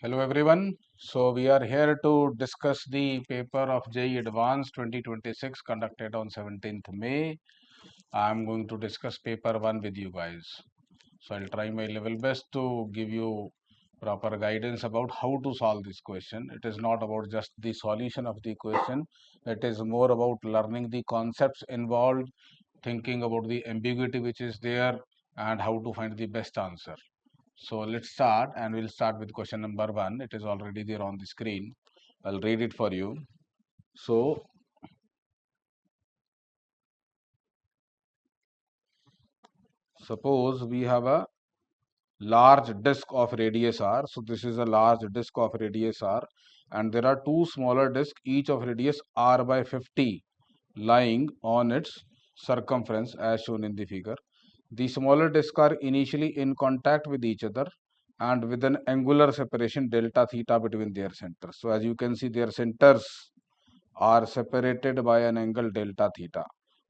Hello everyone. So we are here to discuss the paper of JEE Advanced 2026 conducted on 17th May. I am going to discuss paper 1 with you guys. So I'll try my level best to give you proper guidance about how to solve this question. It is not about just the solution of the question. It is more about learning the concepts involved, thinking about the ambiguity which is there and how to find the best answer. So let's start, and we'll start with question number 1. It is already there on the screen. I'll read it for you. So suppose we have a large disk of radius r. So this is a large disk of radius r, and there are two smaller disks, each of radius r by 50, lying on its circumference as shown in the figure. The smaller disks are initially in contact with each other and with an angular separation delta theta between their centers. So as you can see, their centers are separated by an angle delta theta.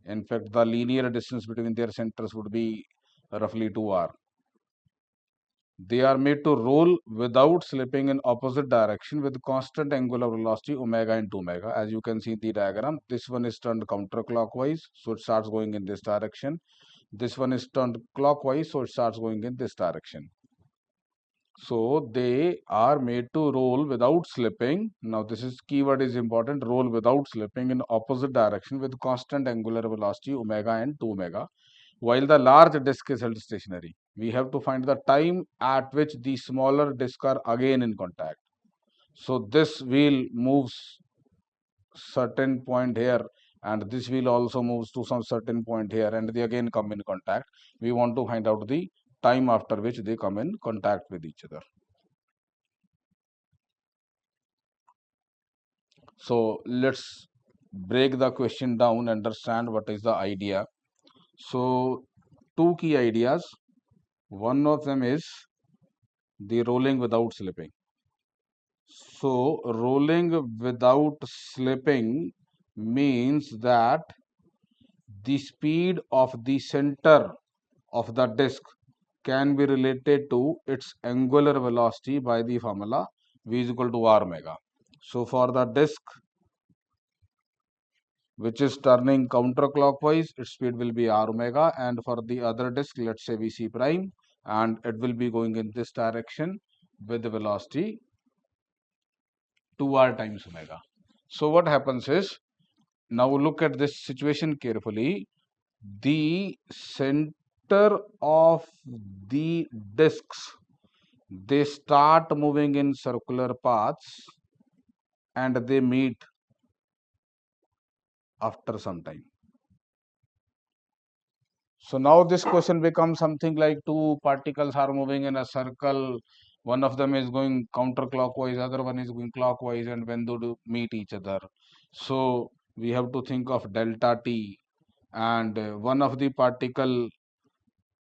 In fact, the linear distance between their centers would be roughly 2r. They are made to roll without slipping in opposite direction with constant angular velocity omega into omega. As you can see in the diagram, this one is turned counterclockwise, so it starts going in this direction. This one is turned clockwise, so it starts going in this direction. So they are made to roll without slipping. Now this is keyword is important, roll without slipping in opposite direction with constant angular velocity omega and 2 omega, while the large disk is held stationary. We have to find the time at which the smaller disk are again in contact. So this wheel moves certain point here, and this wheel also moves to some certain point here, and they again come in contact. We want to find out the time after which they come in contact with each other. So let's break the question down, understand what is the idea. So two key ideas. One of them is the rolling without slipping. So rolling without slipping means that the speed of the center of the disk can be related to its angular velocity by the formula v is equal to r omega. So for the disk which is turning counterclockwise, its speed will be r omega, and for the other disk, let's say Vc prime, and it will be going in this direction with the velocity 2r times omega. So what happens is, now look at this situation carefully. The center of the disks, they start moving in circular paths and they meet after some time. So now this question becomes something like two particles are moving in a circle. One of them is going counterclockwise, other one is going clockwise, and when they do meet each other. So we have to think of delta t, and one of the particle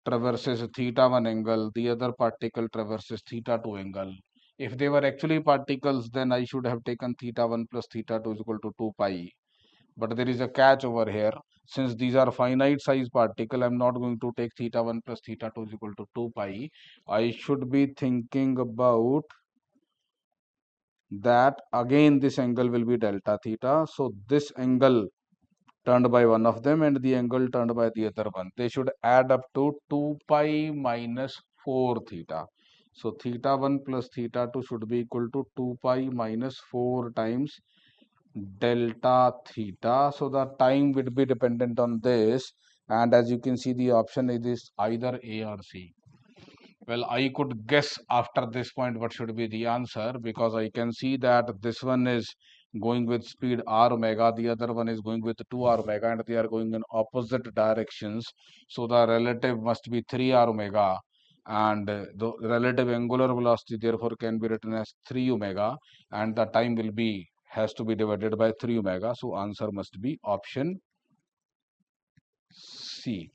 traverses theta 1 angle, the other particle traverses theta 2 angle. If they were actually particles, then I should have taken theta 1 plus theta 2 is equal to 2 pi. But there is a catch over here. Since these are finite size particle, I'm not going to take theta 1 plus theta 2 is equal to 2 pi. I should be thinking about that again this angle will be delta theta. So this angle turned by one of them and the angle turned by the other one, they should add up to 2 pi minus 4 theta. So theta 1 plus theta 2 should be equal to 2 pi minus 4 times delta theta. So the time would be dependent on this, and as you can see the option is either A or C. Well, I could guess after this point what should be the answer, because I can see that this one is going with speed r omega, the other one is going with 2r omega, and they are going in opposite directions. So the relative must be 3r omega, and the relative angular velocity therefore can be written as 3 omega, and the time will be has to be divided by 3 omega. So answer must be option C.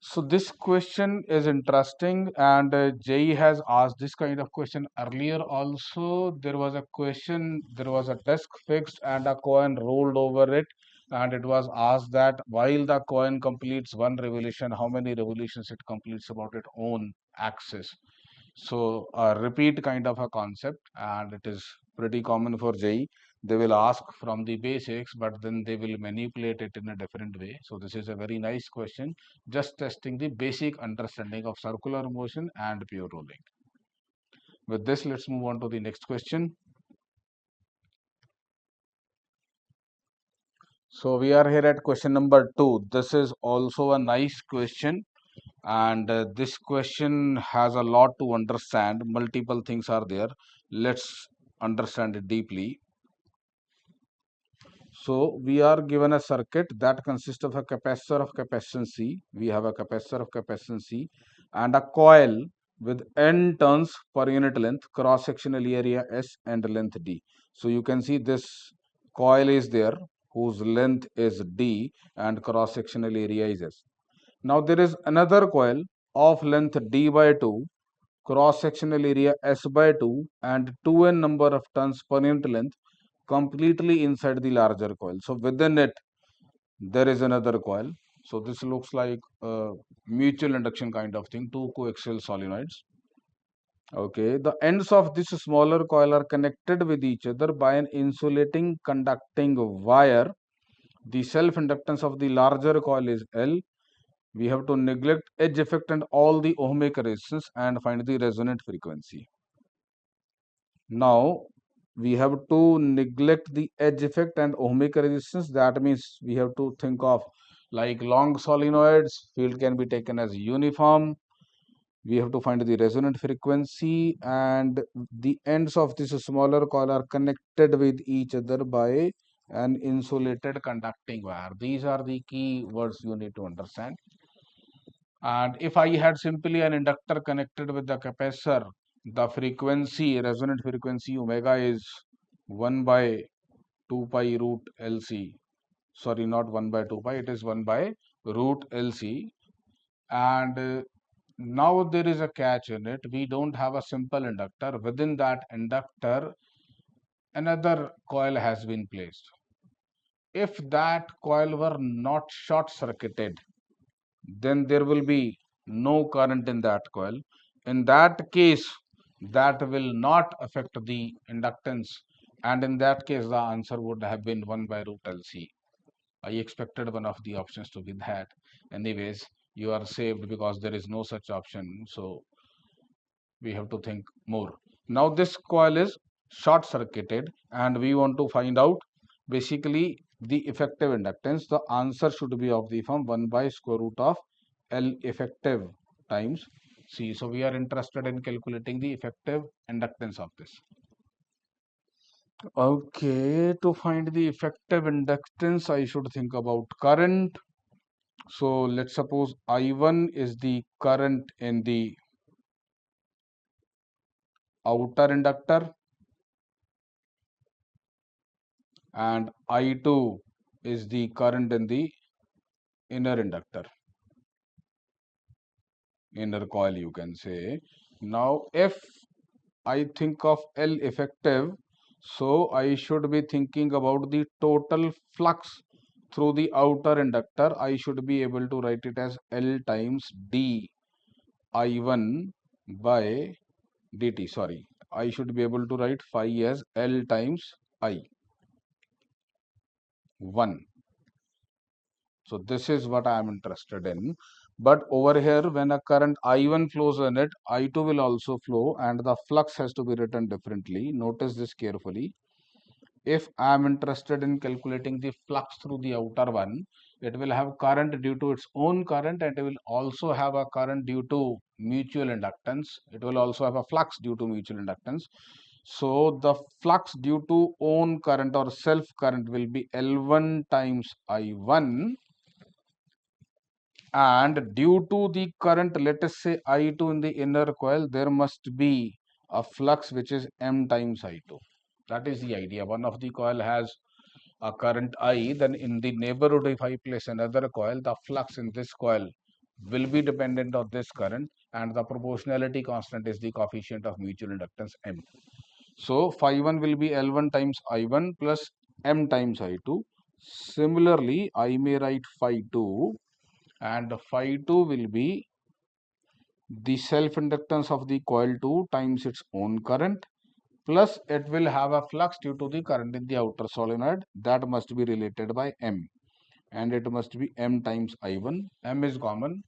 So this question is interesting, and JEE has asked this kind of question earlier also. There was a question, there was a desk fixed and a coin rolled over it, and it was asked that while the coin completes one revolution, how many revolutions it completes about its own axis. So a repeat kind of a concept, and it is pretty common for JEE. They will ask from the basics, but then they will manipulate it in a different way. So this is a very nice question, just testing the basic understanding of circular motion and pure rolling. With this, let's move on to the next question. So we are here at question number 2. This is also a nice question, and this question has a lot to understand. Multiple things are there. Let's understand it deeply. So we are given a circuit that consists of a capacitor of capacitance C. We have a capacitor of capacitance C and a coil with n turns per unit length, cross sectional area S and length D. So you can see this coil is there whose length is D and cross sectional area is S. Now there is another coil of length D by 2, cross sectional area S by 2 and 2n number of turns per unit length completely inside the larger coil. So within it there is another coil. So this looks like a mutual induction kind of thing, two coaxial solenoids. Okay, the ends of this smaller coil are connected with each other by an insulating conducting wire. The self inductance of the larger coil is L. We have to neglect edge effect and all the ohmic resistance and find the resonant frequency. Now we have to neglect the edge effect and ohmic resistance. That means we have to think of like long solenoids, field can be taken as uniform. We have to find the resonant frequency, and the ends of this smaller coil are connected with each other by an insulated conducting wire. These are the key words you need to understand. And if I had simply an inductor connected with the capacitor, the frequency, resonant frequency omega is 1 by 2 pi root LC. Sorry, not 1 by 2 pi, it is 1 by root LC. And now there is a catch in it. We don't have a simple inductor. Within that inductor, another coil has been placed. If that coil were not short circuited, then there will be no current in that coil. In that case, that will not affect the inductance, and in that case, the answer would have been 1 by root LC. I expected one of the options to be that. Anyways, you are saved because there is no such option. So we have to think more. Now this coil is short circuited and we want to find out basically the effective inductance. The answer should be of the form 1 by square root of L effective times C. So we are interested in calculating the effective inductance of this. Okay, to find the effective inductance, I should think about current. So let's suppose I1 is the current in the outer inductor and I2 is the current in the inner inductor, inner coil you can say. Now if I think of L effective, so I should be thinking about the total flux through the outer inductor. I should be able to write it as L times d I1 by dt. Sorry, I should be able to write phi as L times I 1. So this is what I am interested in. But over here, when a current I1 flows in it, I2 will also flow and the flux has to be written differently. Notice this carefully. If I am interested in calculating the flux through the outer one, it will have current due to its own current and it will also have a current due to mutual inductance. It will also have a flux due to mutual inductance. So the flux due to own current or self current will be L1 times I1, and due to the current, let us say I2 in the inner coil, there must be a flux which is M times I2. That is the idea. One of the coil has a current I, then in the neighborhood if I place another coil, the flux in this coil will be dependent on this current, and the proportionality constant is the coefficient of mutual inductance M. So phi 1 will be L1 times I1 plus M times I2. Similarly, I may write phi 2, and phi 2 will be the self-inductance of the coil 2 times its own current, plus it will have a flux due to the current in the outer solenoid that must be related by M, and it must be M times I1. M is common.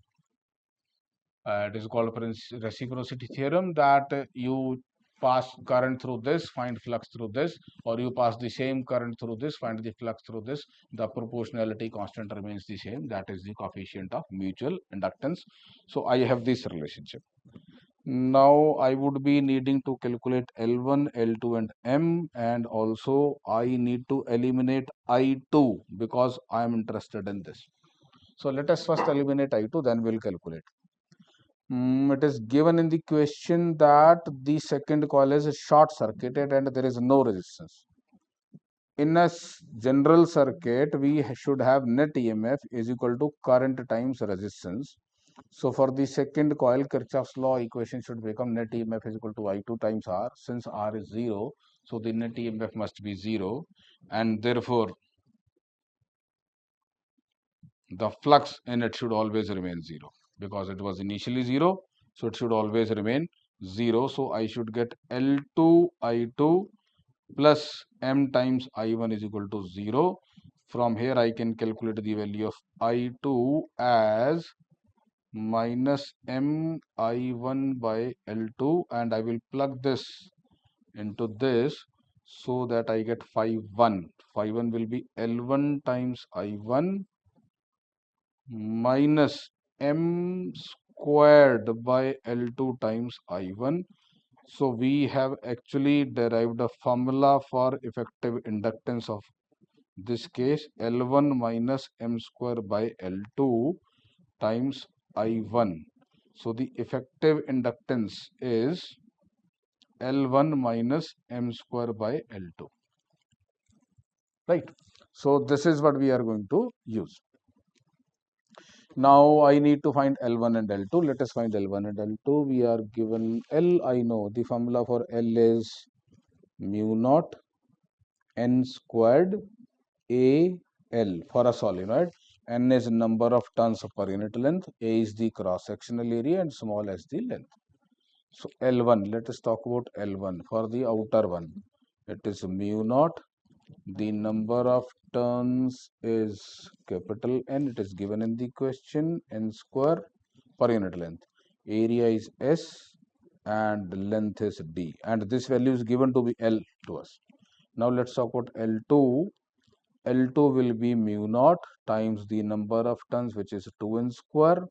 It is called reciprocity theorem, that you pass current through this, find flux through this, or you pass the same current through this, find the flux through this. The proportionality constant remains the same. That is the coefficient of mutual inductance. So I have this relationship. Now I would be needing to calculate L1, L2 and M, and also I need to eliminate I2 because I am interested in this. So let us first eliminate I2, then we'll calculate. It is given in the question that the second coil is short circuited and there is no resistance. In a general circuit, we should have net EMF is equal to current times resistance. So for the second coil, Kirchhoff's law equation should become net EMF is equal to I2 times R. Since R is 0, so the net EMF must be 0, and therefore the flux in it should always remain 0 because it was initially 0, so it should always remain 0. So I should get L2 I2 plus M times I1 is equal to 0. From here I can calculate the value of I2 as minus M I1 by L2, and I will plug this into this so that I get phi 1. Phi 1 will be L1 times I1 minus M squared by L2 times I1. So we have actually derived a formula for effective inductance of this case, L1 minus M square by L2 times I1. So the effective inductance is L1 minus M square by L2. Right. So this is what we are going to use. Now I need to find L1 and L2. Let us find L1 and L2. We are given L, I know. The formula for L is mu naught N squared A L for a solenoid. N is number of turns per unit length. A is the cross-sectional area and small s the length. So L1, let us talk about L1 for the outer one. It is mu naught. The number of turns is capital N. It is given in the question, N square per unit length. Area is S and length is D. And this value is given to be L to us. Now let's talk about L2. L2 will be mu naught times the number of turns, which is 2N square,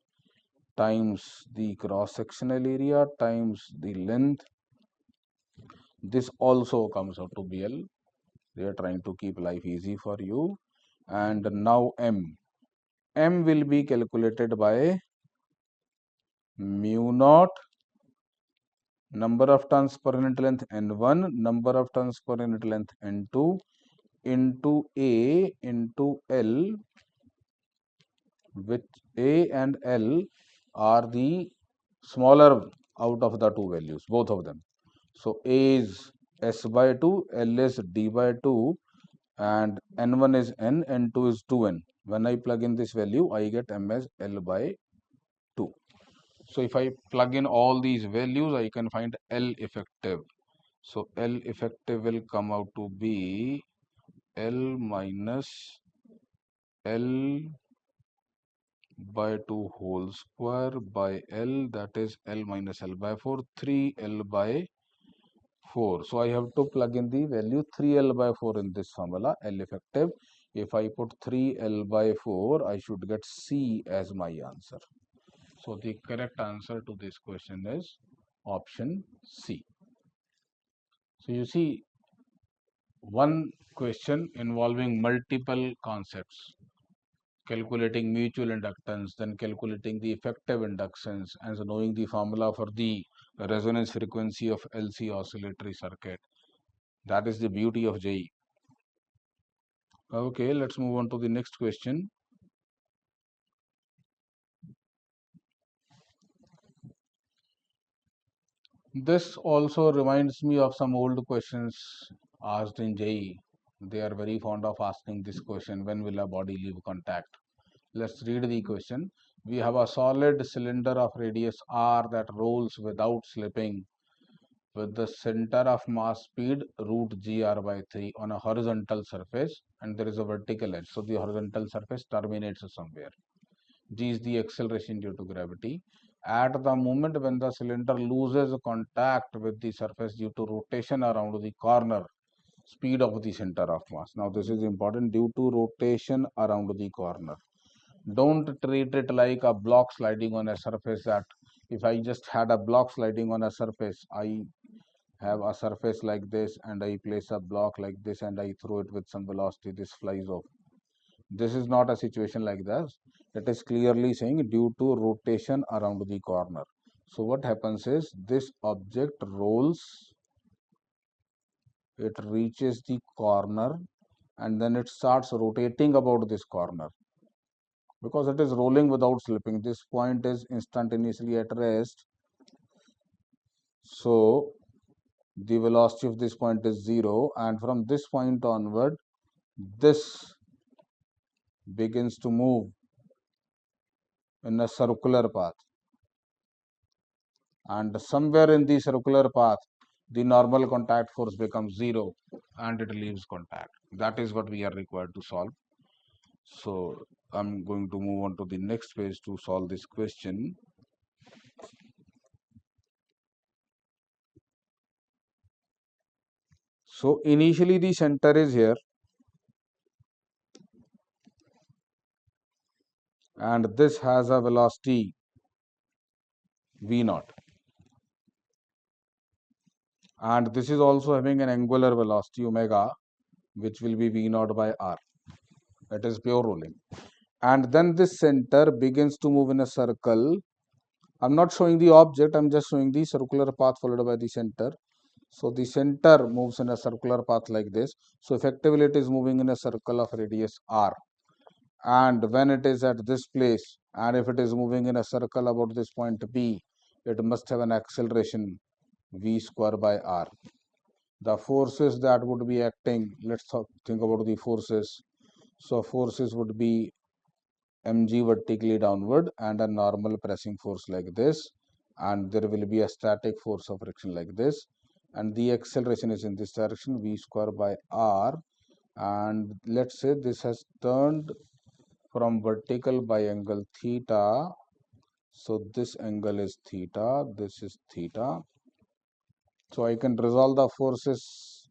times the cross-sectional area times the length. This also comes out to be L. They are trying to keep life easy for you. And now M. M will be calculated by mu naught number of turns per unit length N1, number of turns per unit length N2 into A into L, which A and L are the smaller out of the two values, both of them. So A is S by 2, L is D by 2, and N1 is N, N2 is 2N. When I plug in this value, I get M as L by 2. So if I plug in all these values, I can find L effective. So L effective will come out to be L minus L by 2 whole square by L, that is L minus L by 4, 3L by 4. So I have to plug in the value 3L by 4 in this formula, L effective. If I put 3L by 4, I should get C as my answer. So the correct answer to this question is option C. So you see, one question involving multiple concepts, calculating mutual inductance, then calculating the effective inductance, and knowing the formula for the resonance frequency of LC oscillatory circuit. That is the beauty of JEE. Okay, let's move on to the next question. This also reminds me of some old questions asked in JEE. They are very fond of asking this question, when will a body leave contact? Let's read the question. We have a solid cylinder of radius r that rolls without slipping with the center of mass speed root gr by 3 on a horizontal surface, and there is a vertical edge. So the horizontal surface terminates somewhere. G is the acceleration due to gravity. At the moment when the cylinder loses contact with the surface due to rotation around the corner, speed of the center of mass. Now this is important, due to rotation around the corner. Don't treat it like a block sliding on a surface, that if I just had a block sliding on a surface, I have a surface like this and I place a block like this and I throw it with some velocity, this flies off. This is not a situation like this. It is clearly saying due to rotation around the corner. So what happens is this object rolls, it reaches the corner and then it starts rotating about this corner. Because it is rolling without slipping, this point is instantaneously at rest. So the velocity of this point is 0, and from this point onward, this begins to move in a circular path, and somewhere in the circular path the normal contact force becomes 0 and it leaves contact. That is what we are required to solve. So I'm going to move on to the next page to solve this question. So initially the center is here and this has a velocity v naught, and this is also having an angular velocity omega, which will be v naught by r. That is pure rolling. And then this center begins to move in a circle. I'm not showing the object, I'm just showing the circular path followed by the center. So the center moves in a circular path like this. So effectively it is moving in a circle of radius r. And when it is at this place, and if it is moving in a circle about this point B, it must have an acceleration v square by r. The forces that would be acting, let's think about the forces. So forces would be mg vertically downward and a normal pressing force like this, and there will be a static force of friction like this, and the acceleration is in this direction v square by r. And let's say this has turned from vertical by angle theta, so this angle is theta, this is theta. So I can resolve the forces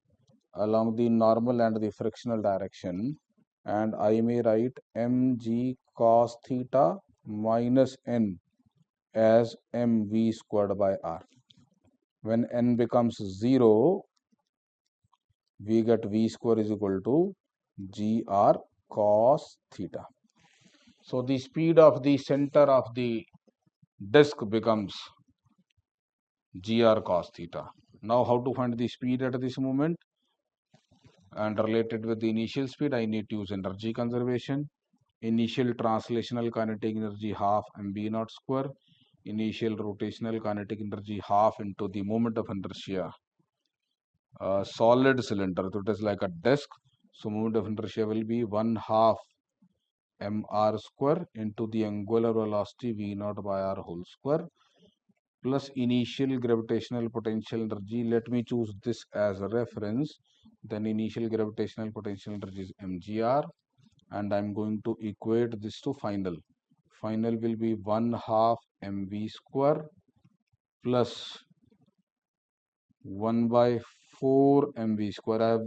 along the normal and the frictional direction, and I may write mg cos theta minus n as mv squared by r. When n becomes 0, we get v square is equal to gr cos theta. So the speed of the center of the disk becomes gr cos theta. Now how to find the speed at this moment? And related with the initial speed, I need to use energy conservation. Initial translational kinetic energy half mv naught square. Initial rotational kinetic energy half into the moment of inertia. Solid cylinder, so it is like a disk. So moment of inertia will be 1/2 mr square into the angular velocity v naught by r whole square plus initial gravitational potential energy. Let me choose this as a reference. Then initial gravitational potential energy is mgr, and I'm going to equate this to final. Final will be 1/2 mv square plus 1 by 4 mv square. I have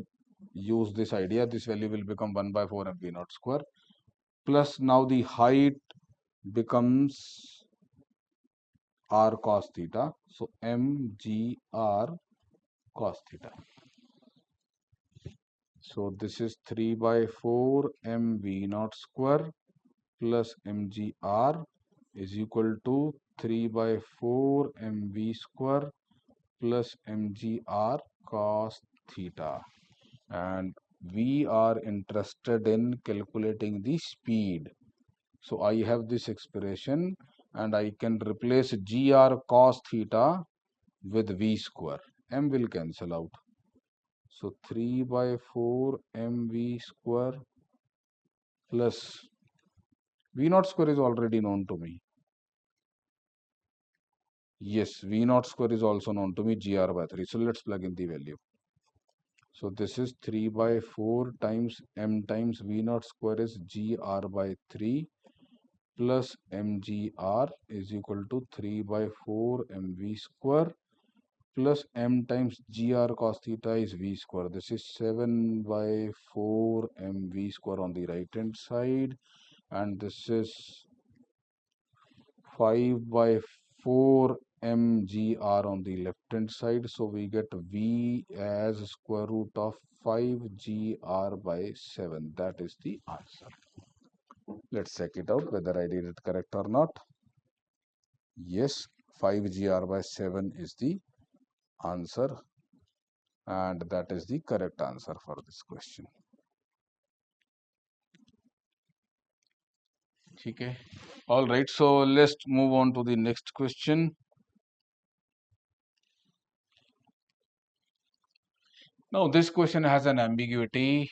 used this idea. This value will become 1 by 4 mv naught square. Plus now the height becomes r cos theta. So mgr cos theta. So this is 3 by 4 mv naught square plus mgr is equal to 3 by 4 mv square plus mgr cos theta. And we are interested in calculating the speed. So I have this expression and I can replace gr cos theta with v square. M will cancel out. So 3 by 4 mv square plus V naught square is already known to me. Yes, V naught square is also known to me, GR by 3. So let's plug in the value. So this is 3 by 4 times M times V naught square is GR by 3 plus MGR is equal to 3 by 4 MV square plus M times GR cos theta is V square. This is 7 by 4 MV square on the right hand side, and this is 5 by 4 mgr on the left hand side. So we get V as square root of 5 gr by 7. That is the answer. Let's check it out whether I did it correct or not. Yes, 5 gr by 7 is the answer, and that is the correct answer for this question. Okay. All right, so let's move on to the next question. Now this question has an ambiguity.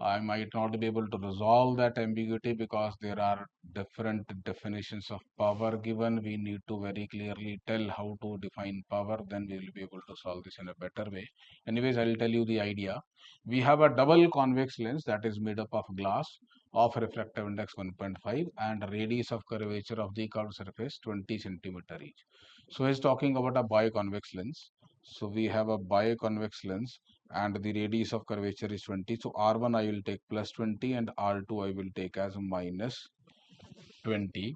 I might not be able to resolve that ambiguity because there are different definitions of power given. We need to very clearly tell how to define power, then we will be able to solve this in a better way. Anyways, I'll tell you the idea. We have a double convex lens that is made up of glass of refractive index 1.5 and radius of curvature of the curved surface 20 centimeter each. So he's talking about a biconvex lens. So we have a biconvex lens and the radius of curvature is 20. So R1 I will take plus 20 and R2 I will take as minus 20.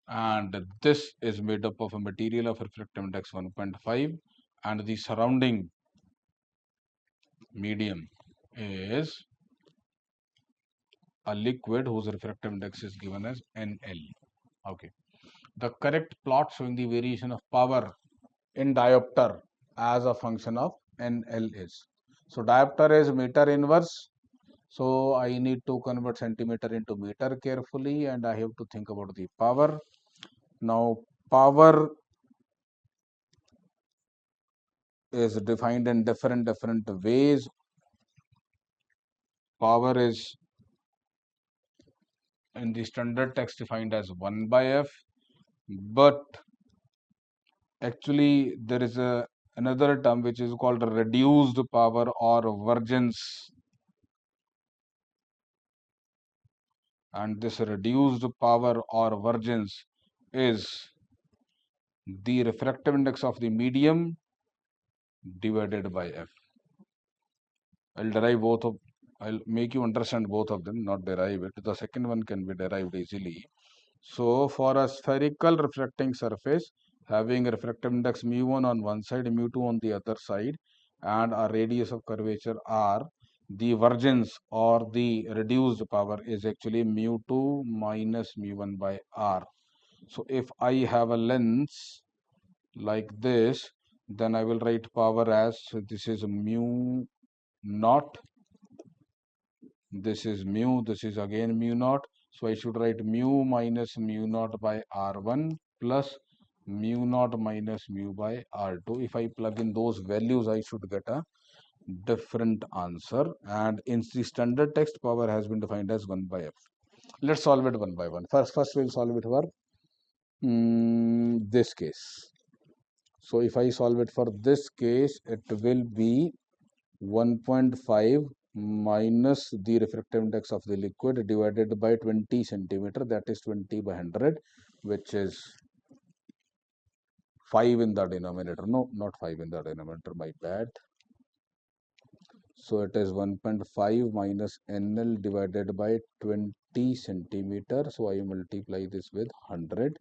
And this is made up of a material of refractive index 1.5 and the surrounding medium is a liquid whose refractive index is given as NL. Okay. The correct plot showing the variation of power in diopter as a function of NL is. So diopter is meter inverse. So I need to convert centimeter into meter carefully, and I have to think about the power. Now power is defined in different ways. Power is in the standard text defined as 1 by F, but actually there is another term which is called reduced power or vergence, and this reduced power or vergence is the refractive index of the medium divided by F. I'll make you understand both of them, not derive it. The second one can be derived easily. So for a spherical refracting surface having a refractive index mu1 on one side, mu2 on the other side, and a radius of curvature r, the vergence or the reduced power is actually mu2 minus mu1 by r. So if I have a lens like this, then I will write power as, so this is mu naught, this is mu, this is again mu naught. So I should write mu minus mu naught by R1 plus mu naught minus mu by R2. If I plug in those values, I should get a different answer. And in the standard text, power has been defined as 1 by F. Let's solve it one by one. First we'll solve it for this case. So if I solve it for this case, it will be 1.5 minus the refractive index of the liquid divided by 20 centimeter, that is 20 by 100, which is 5 in the denominator. No, not 5 in the denominator, my bad. So it is 1.5 minus NL divided by 20 centimeter. So I multiply this with 100.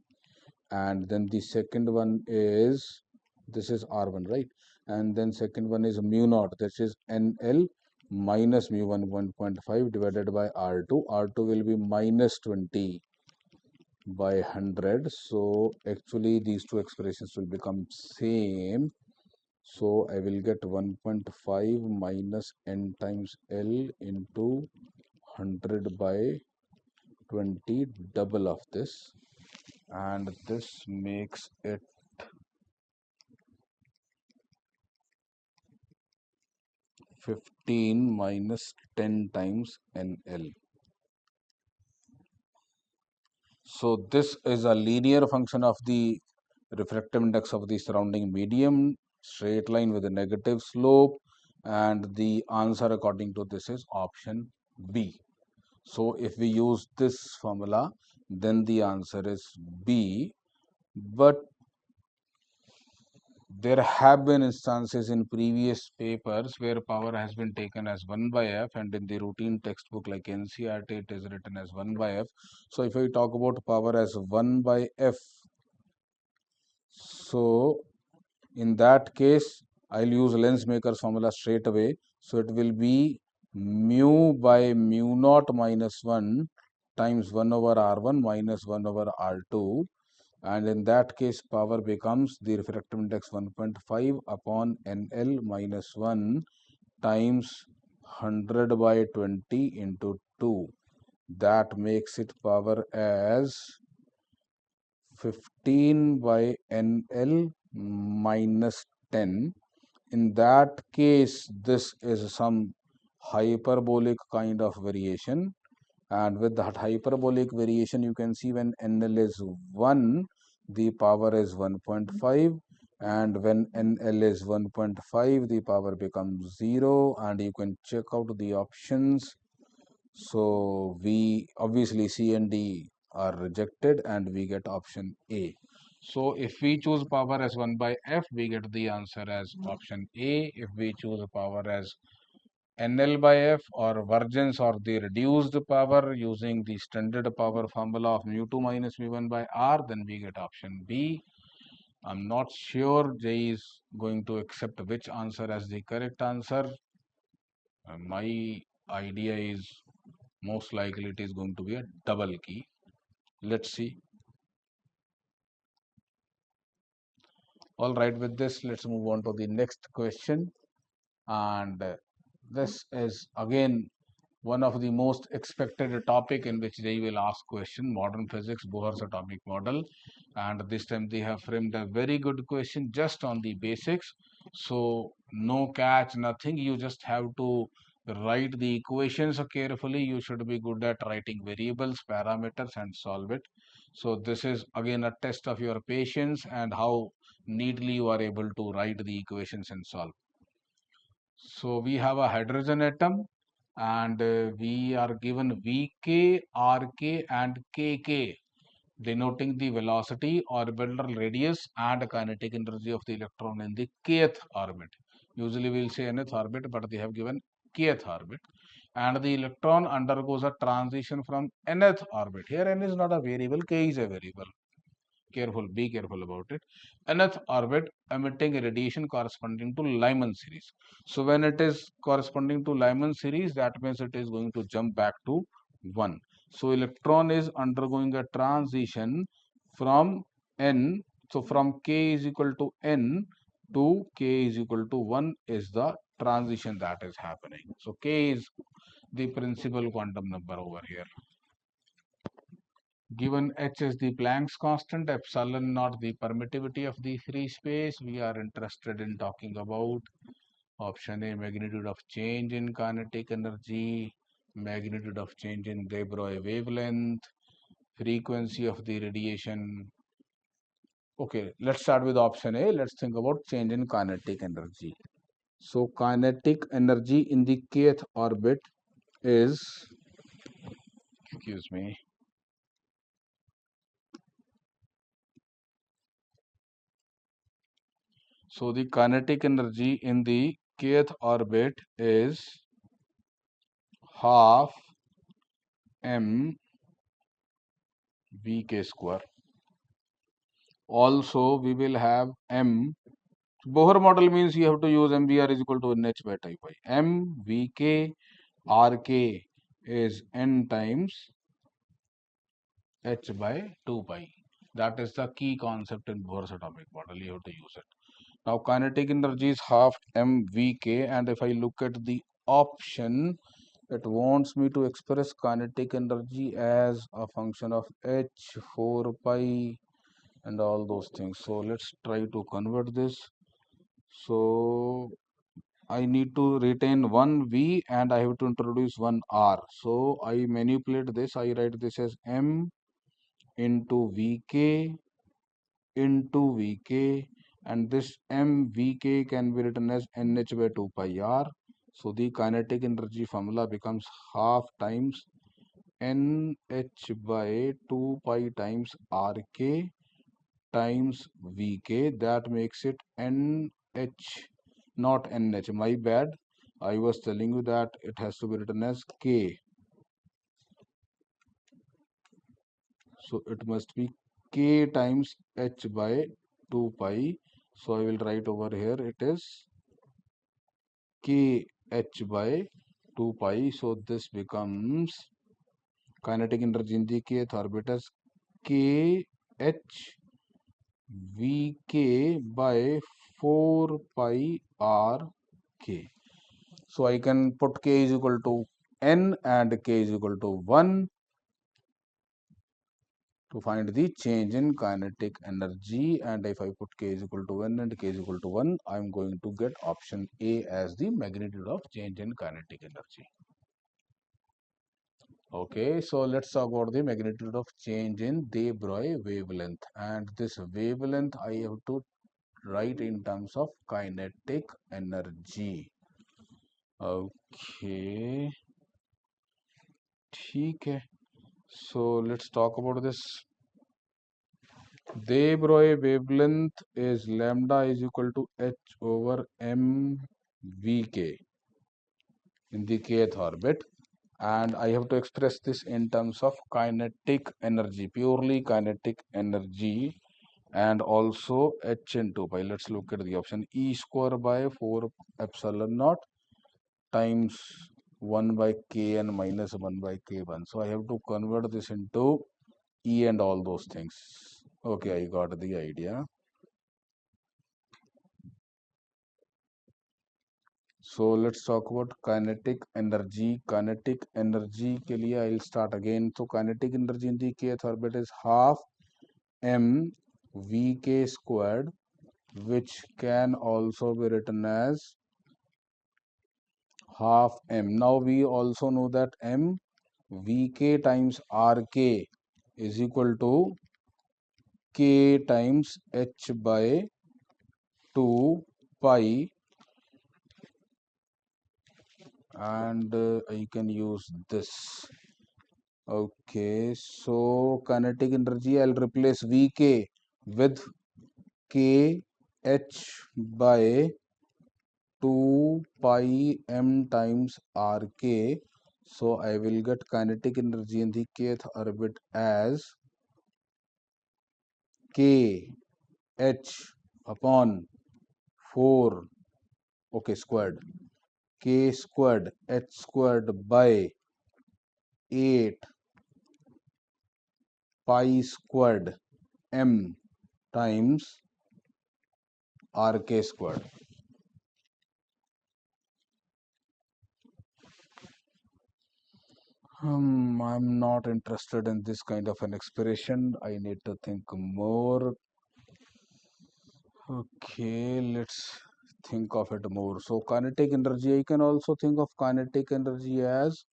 And then the second one is, this is R1, right? And then second one is mu naught, that is NL minus mu1 1.5 divided by R2. R2 will be minus 20 by 100. So actually these two expressions will become same. So I will get 1.5 minus n times L into 100 by 20, double of this, and this makes it 15 minus 10 times NL. So this is a linear function of the refractive index of the surrounding medium, straight line with a negative slope, and the answer according to this is option B. So if we use this formula, then the answer is B. But there have been instances in previous papers where power has been taken as 1 by f, and in the routine textbook like NCERT it is written as 1 by f. So if I talk about power as 1 by f, so in that case I'll use Lensmaker's formula straight away. So it will be mu by mu naught minus 1 times 1 over R1 minus 1 over R2, and in that case power becomes the refractive index 1.5 upon NL minus 1 times 100 by 20 into 2. That makes it power as 15 by NL minus 10. In that case, this is some hyperbolic kind of variation, and with that hyperbolic variation you can see when NL is 1 the power is 1.5, and when NL is 1.5 the power becomes 0, and you can check out the options. So we obviously C and D are rejected and we get option A. So if we choose power as 1 by f, we get the answer as option A. If we choose power as NL by f or vergence or the reduced power using the standard power formula of mu2 minus mu1 by r, then we get option B. I'm not sure JEE is going to accept which answer as the correct answer. My idea is most likely it is going to be a double key. Let's see. All right, with this, let's move on to the next question. And this is again one of the most expected topic in which they will ask question, modern physics, Bohr's atomic model. And this time they have framed a very good question just on the basics. So no catch, nothing. You just have to write the equations carefully. You should be good at writing variables, parameters, and solve it. So this is again a test of your patience and how neatly you are able to write the equations and solve. So we have a hydrogen atom, and we are given Vk, Rk, and Kk, denoting the velocity, orbital radius, and kinetic energy of the electron in the kth orbit. Usually we will say nth orbit, but they have given kth orbit. And the electron undergoes a transition from nth orbit. Here n is not a variable, k is a variable. Be careful about it. Nth orbit emitting a radiation corresponding to Lyman series. So when it is corresponding to Lyman series, that means it is going to jump back to 1. So electron is undergoing a transition from n. So from k is equal to n to k is equal to 1 is the transition that is happening. So k is the principal quantum number over here. Given h is the Planck's constant, epsilon naught the permittivity of the free space, we are interested in talking about option A, magnitude of change in kinetic energy, magnitude of change in de Broglie wavelength, frequency of the radiation. Okay, let's start with option A. Let's think about change in kinetic energy. So kinetic energy in the kth orbit is, excuse me, so the kinetic energy in the kth orbit is half m vk square. Also, we will have m. Bohr model means you have to use mvr is equal to nh by type pi. M vk rk is n times h by 2 pi. That is the key concept in Bohr's atomic model. You have to use it. Now, kinetic energy is half mvk, and if I look at the option, it wants me to express kinetic energy as a function of h, 4 pi, and all those things. So let's try to convert this. So I need to retain one v and I have to introduce one r. So I manipulate this. I write this as m into Vk into Vk, and this mvk can be written as nh by 2 pi r. So the kinetic energy formula becomes half times nh by 2 pi times rk times Vk. That makes it nh, not nh. My bad. I was telling you that it has to be written as k. So it must be k times h by 2 pi. So I will write over here it is k h by 2 pi. So this becomes kinetic energy in the kth orbit as k h Vk by 4 pi r k. So I can put k is equal to n and k is equal to 1 to find the change in kinetic energy, and if I put k is equal to n and k is equal to 1, I am going to get option A as the magnitude of change in kinetic energy. Okay, so let's talk about the magnitude of change in de Broglie wavelength, and this wavelength I have to write in terms of kinetic energy. Okay, ठीक है. So let's talk about this. De Broglie wavelength is lambda is equal to h over m vk in the kth orbit, and I have to express this in terms of kinetic energy, purely kinetic energy, and also h into pi. Let's look at the option. E square by 4 epsilon naught times 1 by kn minus 1 by k1. So I have to convert this into E and all those things. Okay, I got the idea. So let's talk about kinetic energy. Kinetic energy के लिए I'll start again. So kinetic energy in the kth orbit is half m vk squared, which can also be written as half m. Now we also know that m vk times rk is equal to k times h by 2 pi, and I can use this. Okay, so kinetic energy, I'll replace Vk with K h by 2 pi m times Rk. So I will get kinetic energy in the kth orbit as K h upon 4, okay, squared, K squared h squared by 8 pi squared m times Rk squared. I'm not interested in this kind of an expression. I need to think more. Okay, let's think of it more. So kinetic energy, I can also think of kinetic energy as,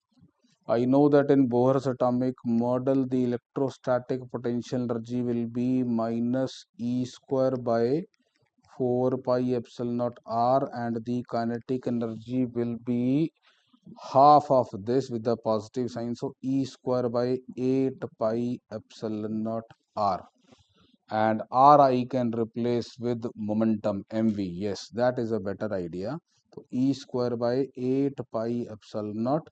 I know that in Bohr's atomic model, the electrostatic potential energy will be minus E square by 4 pi epsilon naught r, and the kinetic energy will be half of this with the positive sign. So E square by 8 pi epsilon naught r, and r I can replace with momentum mv. Yes, that is a better idea. So E square by 8 pi epsilon naught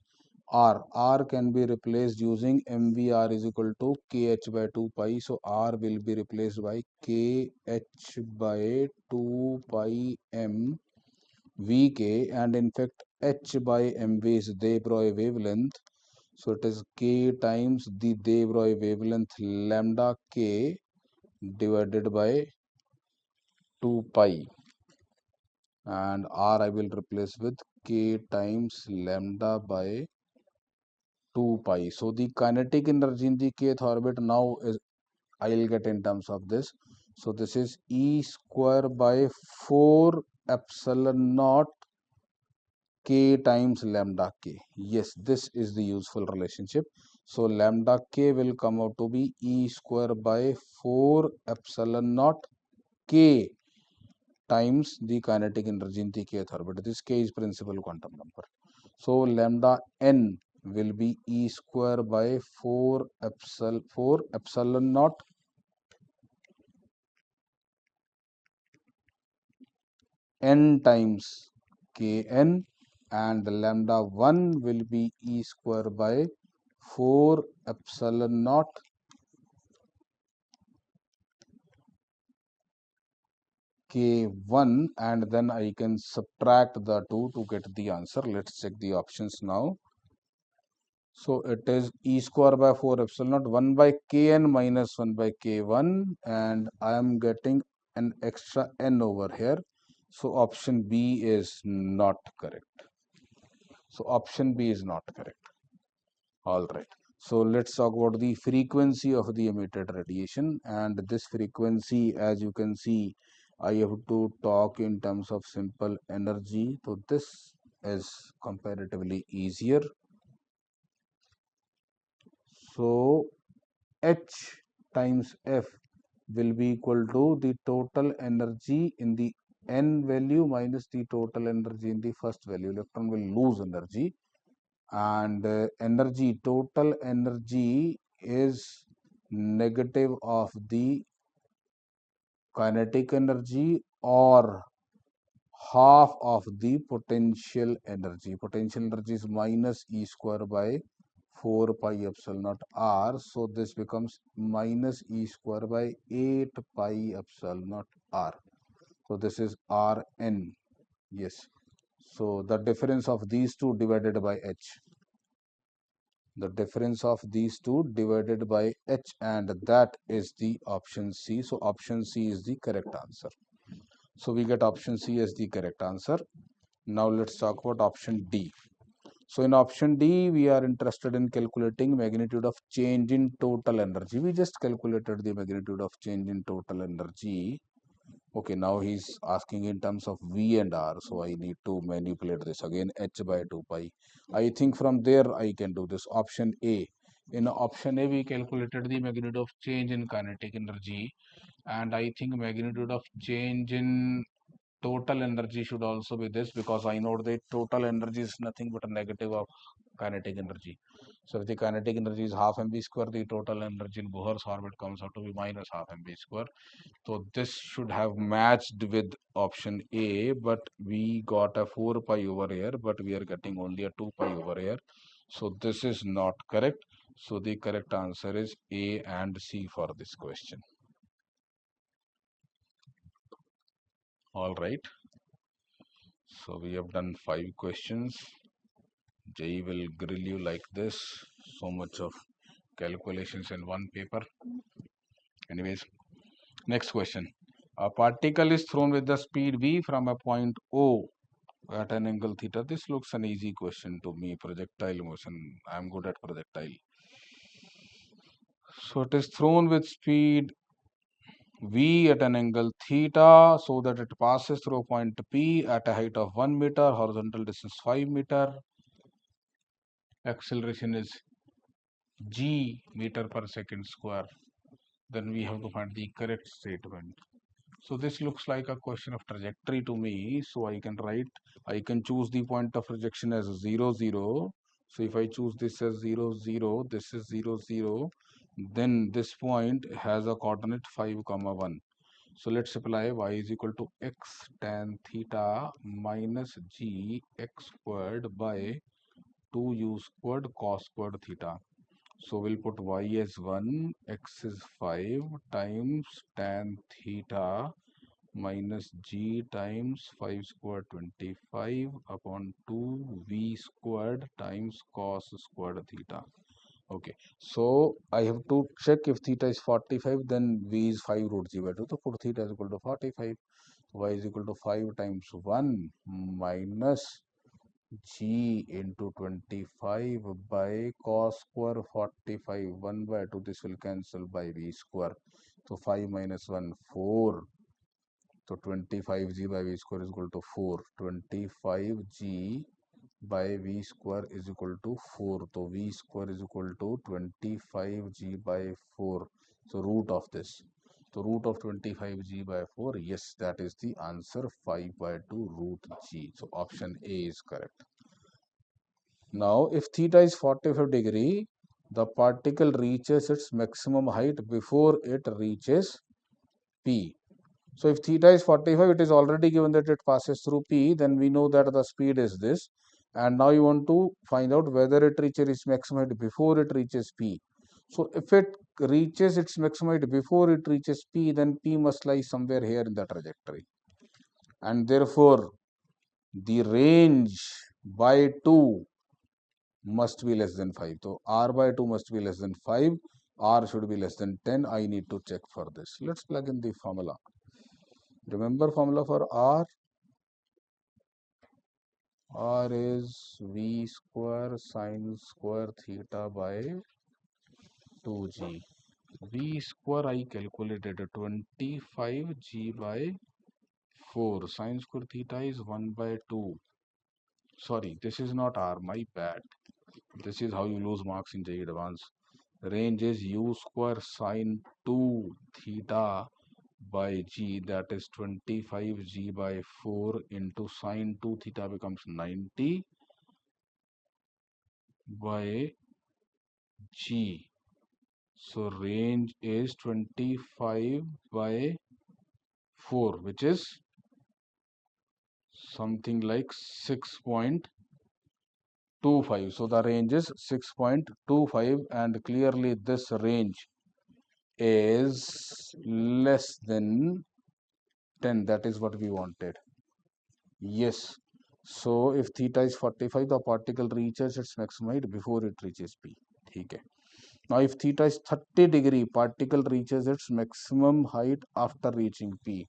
r can be replaced using mvr is equal to kh by 2 pi. So r will be replaced by kh by 2 pi m Vk, and in fact h by mv is de Broglie wavelength. So it is k times the de Broglie wavelength lambda k divided by 2 pi, and r I will replace with k times lambda by 2 pi. So the kinetic energy in the kth orbit now is, I will get in terms of this. So this is E square by 4 epsilon naught k times lambda k. Yes, this is the useful relationship. So lambda k will come out to be E square by 4 epsilon naught k times the kinetic energy in the kth orbit. This k is principal quantum number. So lambda n will be E square by 4 epsilon naught n times kn, and lambda 1 will be E square by 4 epsilon naught k1, and then I can subtract the two to get the answer. Let's check the options now. So it is E square by 4 epsilon naught 1 by kn minus 1 by k1, and I am getting an extra n over here. So option B is not correct. So option B is not correct. All right. So let's talk about the frequency of the emitted radiation, and this frequency, as you can see, I have to talk in terms of simple energy. So this is comparatively easier. So H times F will be equal to the total energy in the n value minus the total energy in the first value. Electron will lose energy, and total energy is negative of the kinetic energy or half of the potential energy. Potential energy is minus E square by 4 pi epsilon naught r. So this becomes minus E square by 8 pi epsilon naught r. So this is Rn. Yes. So the difference of these two divided by H. The difference of these two divided by H, and that is the option C. So option C is the correct answer. So we get option C as the correct answer. Now let's talk about option D. So in option D, we are interested in calculating magnitude of change in total energy. We just calculated the magnitude of change in total energy. Okay, now he's asking in terms of V and R. So I need to manipulate this again, H by 2 pi. I think from there I can do this. Option A. In option A, we calculated the magnitude of change in kinetic energy. And I think magnitude of change in total energy should also be this, because I know the total energy is nothing but a negative of kinetic energy. So if the kinetic energy is half mv square, the total energy in Bohr's orbit comes out to be minus half mv square. So this should have matched with option A, but we got a 4 pi over here, but we are getting only a 2 pi over here. So this is not correct. So the correct answer is A and C for this question. All right. So we have done 5 questions. JEE will grill you like this. So much of calculations in one paper. Anyways, next question. A particle is thrown with the speed v from a point O at an angle theta. This looks an easy question to me. Projectile motion. I am good at projectile. So it is thrown with speed v at an angle theta, so that it passes through point P at a height of 1 meter, horizontal distance 5 meter. Acceleration is g meter per second square. Then we have to find the correct statement. So this looks like a question of trajectory to me. So I can choose the point of projection as 0, 0. So if I choose this as 0, 0, this is 0, 0, then this point has a coordinate 5, 1. So let's apply y is equal to x tan theta minus g x squared by 2u squared cos squared theta. So we'll put y as 1, x is 5 times tan theta minus g times 5 squared 25 upon 2 v squared times cos squared theta. Okay, so I have to check if theta is 45, then v is 5 root g by 2. So put theta is equal to 45. Y is equal to 5 times 1 minus g into 25 by cos square 45, 1 by 2, this will cancel by v square. So 5 minus 1, 4. So 25g by v square is equal to 4. 25g by v square is equal to 4. So v square is equal to 25g by 4. So root of this. So root of 25g by 4. Yes, that is the answer, 5 by 2 root g. So option A is correct. Now, if theta is 45 degree, the particle reaches its maximum height before it reaches P. So, if theta is 45, it is already given that it passes through P, then we know that the speed is this. And now you want to find out whether it reaches its maximum height before it reaches P. So, if it reaches its maximum height before it reaches P, then P must lie somewhere here in the trajectory. And therefore, the range by 2 must be less than 5. So r by 2 must be less than 5. R should be less than 10. I need to check for this. Let's plug in the formula. Remember formula for R? R is V square sine square theta by 2g. V square I calculated 25g by 4. Sine square theta is 1 by 2. Sorry, this is not R. My bad. This is how you lose marks in JEE Advanced. Range is u square sine 2 theta by g, that is 25g by 4 into sine 2 theta becomes 90 by g. So range is 25 by 4, which is something like 6.25. So the range is 6.25, and clearly this range is less than 10. That is what we wanted. Yes. So if theta is 45, the particle reaches its maximum height before it reaches P. Okay. Now if theta is 30 degree, particle reaches its maximum height after reaching P.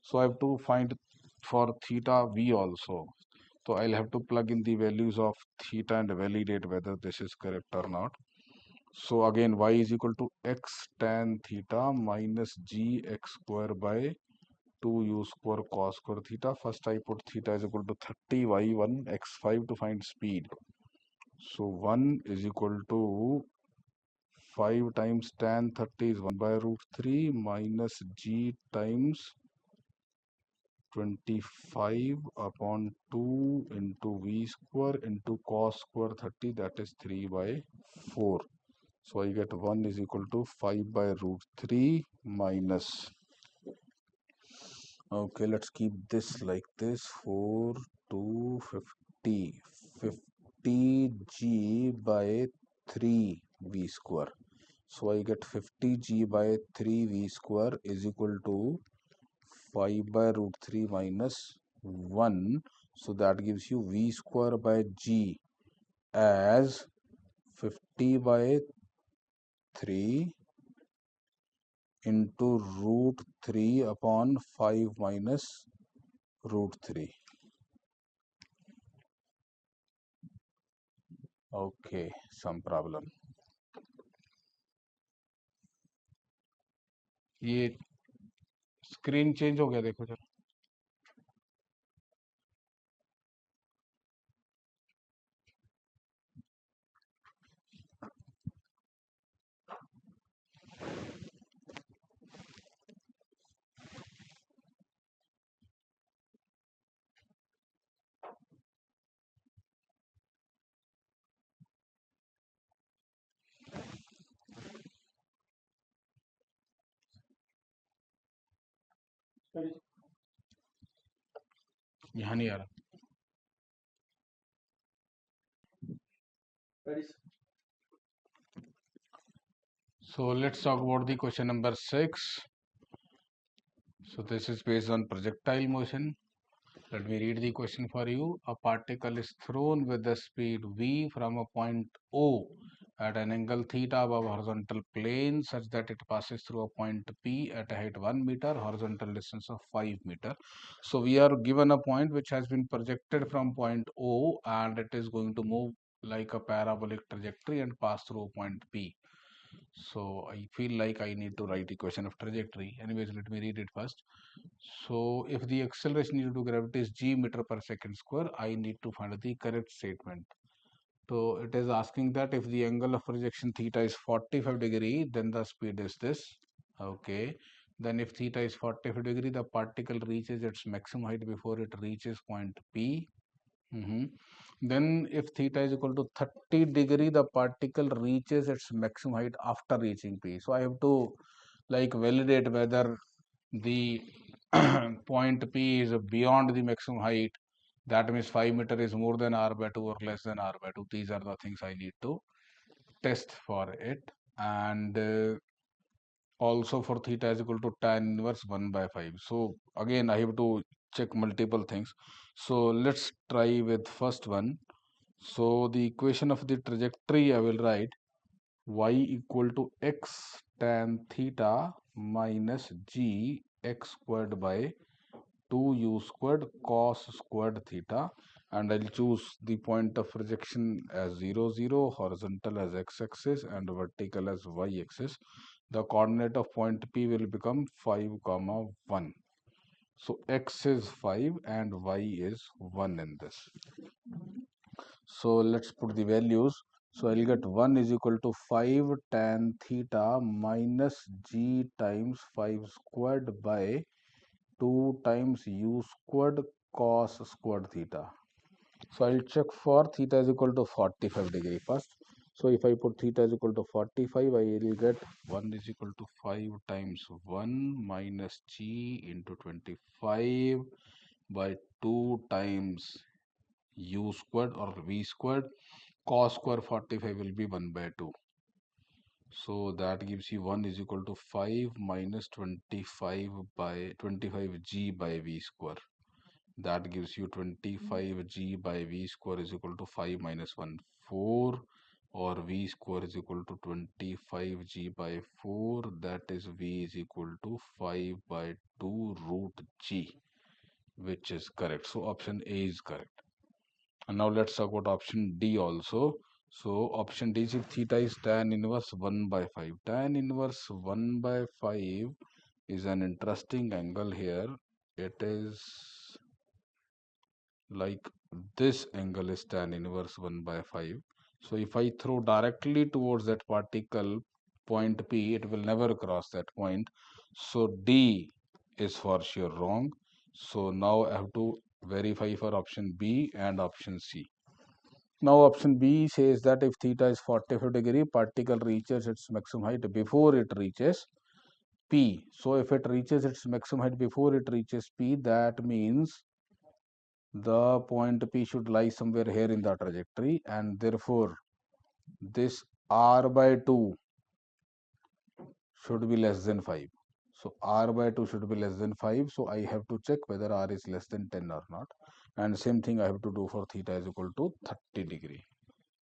So I have to find for theta V also. So I'll have to plug in the values of theta and validate whether this is correct or not. So again, y is equal to x tan theta minus g x square by 2u square cos square theta. First I put theta is equal to 30 y1 x5 to find speed. So 1 is equal to 5 times tan 30 is 1 by root 3 minus g times 25 upon 2 into v square into cos square 30, that is 3 by 4. So I get 1 is equal to 5 by root 3 minus, okay, let's keep this like this, 4 to 50, 50g by 3 v square. So I get 50g by 3 v square is equal to 5 by root 3 minus 1. So that gives you v square by g as 50 by 3 into root 3 upon 5 minus root 3. Okay, some problem. ये screen change हो गया, देखो जरा. यहाँ नहीं आ रहा. So let's talk about the question number 6. So this is based on projectile motion. Let me read the question for you. A particle is thrown with the speed v from a point O at an angle theta above horizontal plane such that it passes through a point P at a height 1 meter, horizontal distance of 5 meter. So we are given a point which has been projected from point O, and it is going to move like a parabolic trajectory and pass through a point P. So I feel like I need to write equation of trajectory. Anyways, let me read it first. So if the acceleration due to gravity is g meter per second square, I need to find the correct statement. So it is asking that if the angle of projection theta is 45 degree, then the speed is this. Okay. Then if theta is 45 degree, the particle reaches its maximum height before it reaches point P. Then if theta is equal to 30 degree, the particle reaches its maximum height after reaching P. So I have to like validate whether the point P is beyond the maximum height. That means 5 meter is more than r by 2 or less than r by 2. These are the things I need to test for it. And also for theta is equal to tan inverse 1 by 5. So again I have to check multiple things. So let's try with first one. So the equation of the trajectory I will write y equal to x tan theta minus g x squared by 2u squared cos squared theta, and I'll choose the point of projection as 0 0, horizontal as x-axis and vertical as y-axis. The coordinate of point P will become 5 comma 1. So x is 5 and y is 1 in this. So let's put the values. So I'll get 1 is equal to 5 tan theta minus g times 5 squared by 2 times u squared cos squared theta. So I'll check for theta is equal to 45 degree first. So if I put theta is equal to 45, I will get 1 is equal to 5 times 1 minus g into 25 by 2 times u squared or v squared. Cos square 45 will be 1 by 2. So that gives you 1 is equal to 5 minus 25 by 25g by v square. That gives you 25g by v square is equal to 5 minus 1, 4, or v square is equal to 25g by 4. That is v is equal to 5 by 2 root g, which is correct. So option A is correct. And now let's talk about option D also. So option D is if theta is tan inverse 1 by 5. Tan inverse 1 by 5 is an interesting angle here. It is like this angle is tan inverse 1 by 5. So if I throw directly towards that particle point P, it will never cross that point. So D is for sure wrong. So now I have to verify for option B and option C. Now option B says that if theta is 45 degree, particle reaches its maximum height before it reaches P. So if it reaches its maximum height before it reaches P, that means the point P should lie somewhere here in the trajectory, and therefore this r by 2 should be less than 5. So r by 2 should be less than 5. So I have to check whether r is less than 10 or not. And same thing I have to do for theta is equal to 30 degree.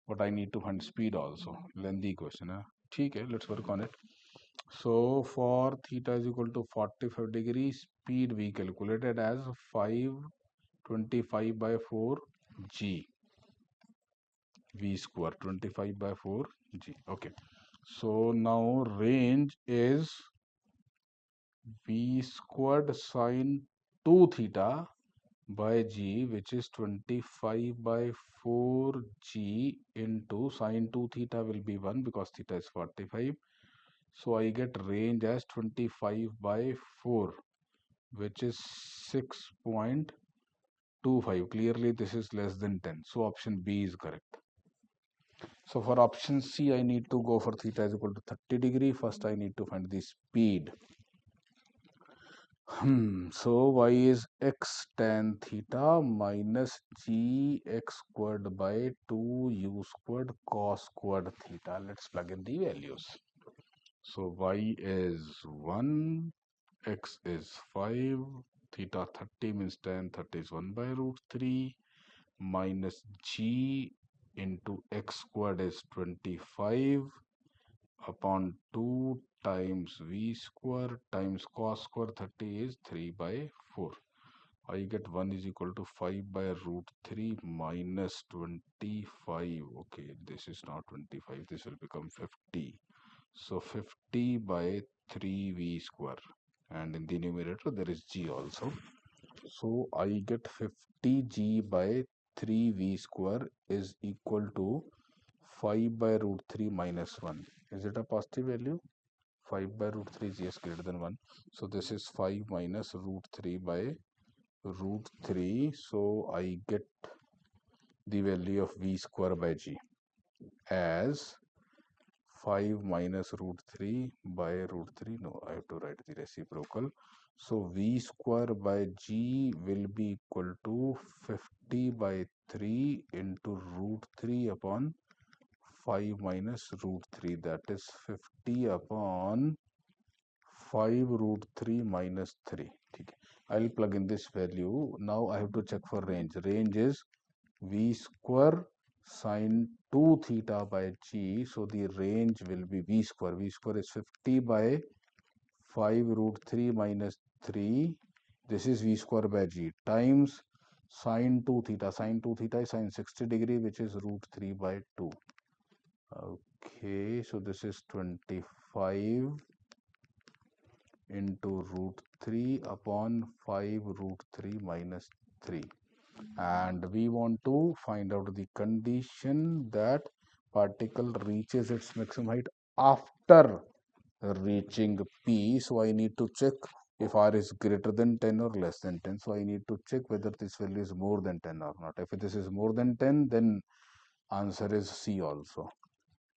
But I need to find speed also. Lengthy question. Okay, let's work on it. So for theta is equal to 45 degree, speed we calculated as 525 by 4 g v square, 25 by 4 g. Okay. So now range is v squared sine 2 theta by g, which is 25 by 4 g into sine 2 theta will be 1 because theta is 45. So I get range as 25 by 4, which is 6.25. Clearly this is less than 10. So option B is correct. So for option C, I need to go for theta is equal to 30 degree. First I need to find the speed. So y is x tan theta minus g x squared by 2 u squared cos squared theta. Let's plug in the values. So y is 1, x is 5, theta 30 means tan 30 is 1 by root 3 minus g into x squared is 25 upon 2 times v square times cos square 30 is 3 by 4. I get 1 is equal to 5 by root 3 minus 25. Okay, this is not 25. This will become 50. So 50 by 3V square, and in the numerator there is G also. So I get 50G by 3V square is equal to 5 by root 3 minus 1. Is it a positive value? 5 by root 3 is yes greater than 1. So this is 5 minus root 3 by root 3. So I get the value of V square by G as 5 minus root 3 by root 3. No, I have to write the reciprocal. So V square by G will be equal to 50 by 3 into root 3 upon 5 minus root 3. That is 50 upon 5 root 3 minus 3. Okay. I will plug in this value. Now I have to check for range. Range is V square sine 2 theta by G. So the range will be V square. V square is 50 by 5 root 3 minus 3. This is V square by G times sine 2 theta. Sine 2 theta is sine 60 degree, which is root 3 by 2. Okay, so this is 25 into root 3 upon 5 root 3 minus 3. And we want to find out the condition that particle reaches its maximum height after reaching P. So I need to check if R is greater than 10 or less than 10. So I need to check whether this value is more than 10 or not. If this is more than 10, then answer is C also.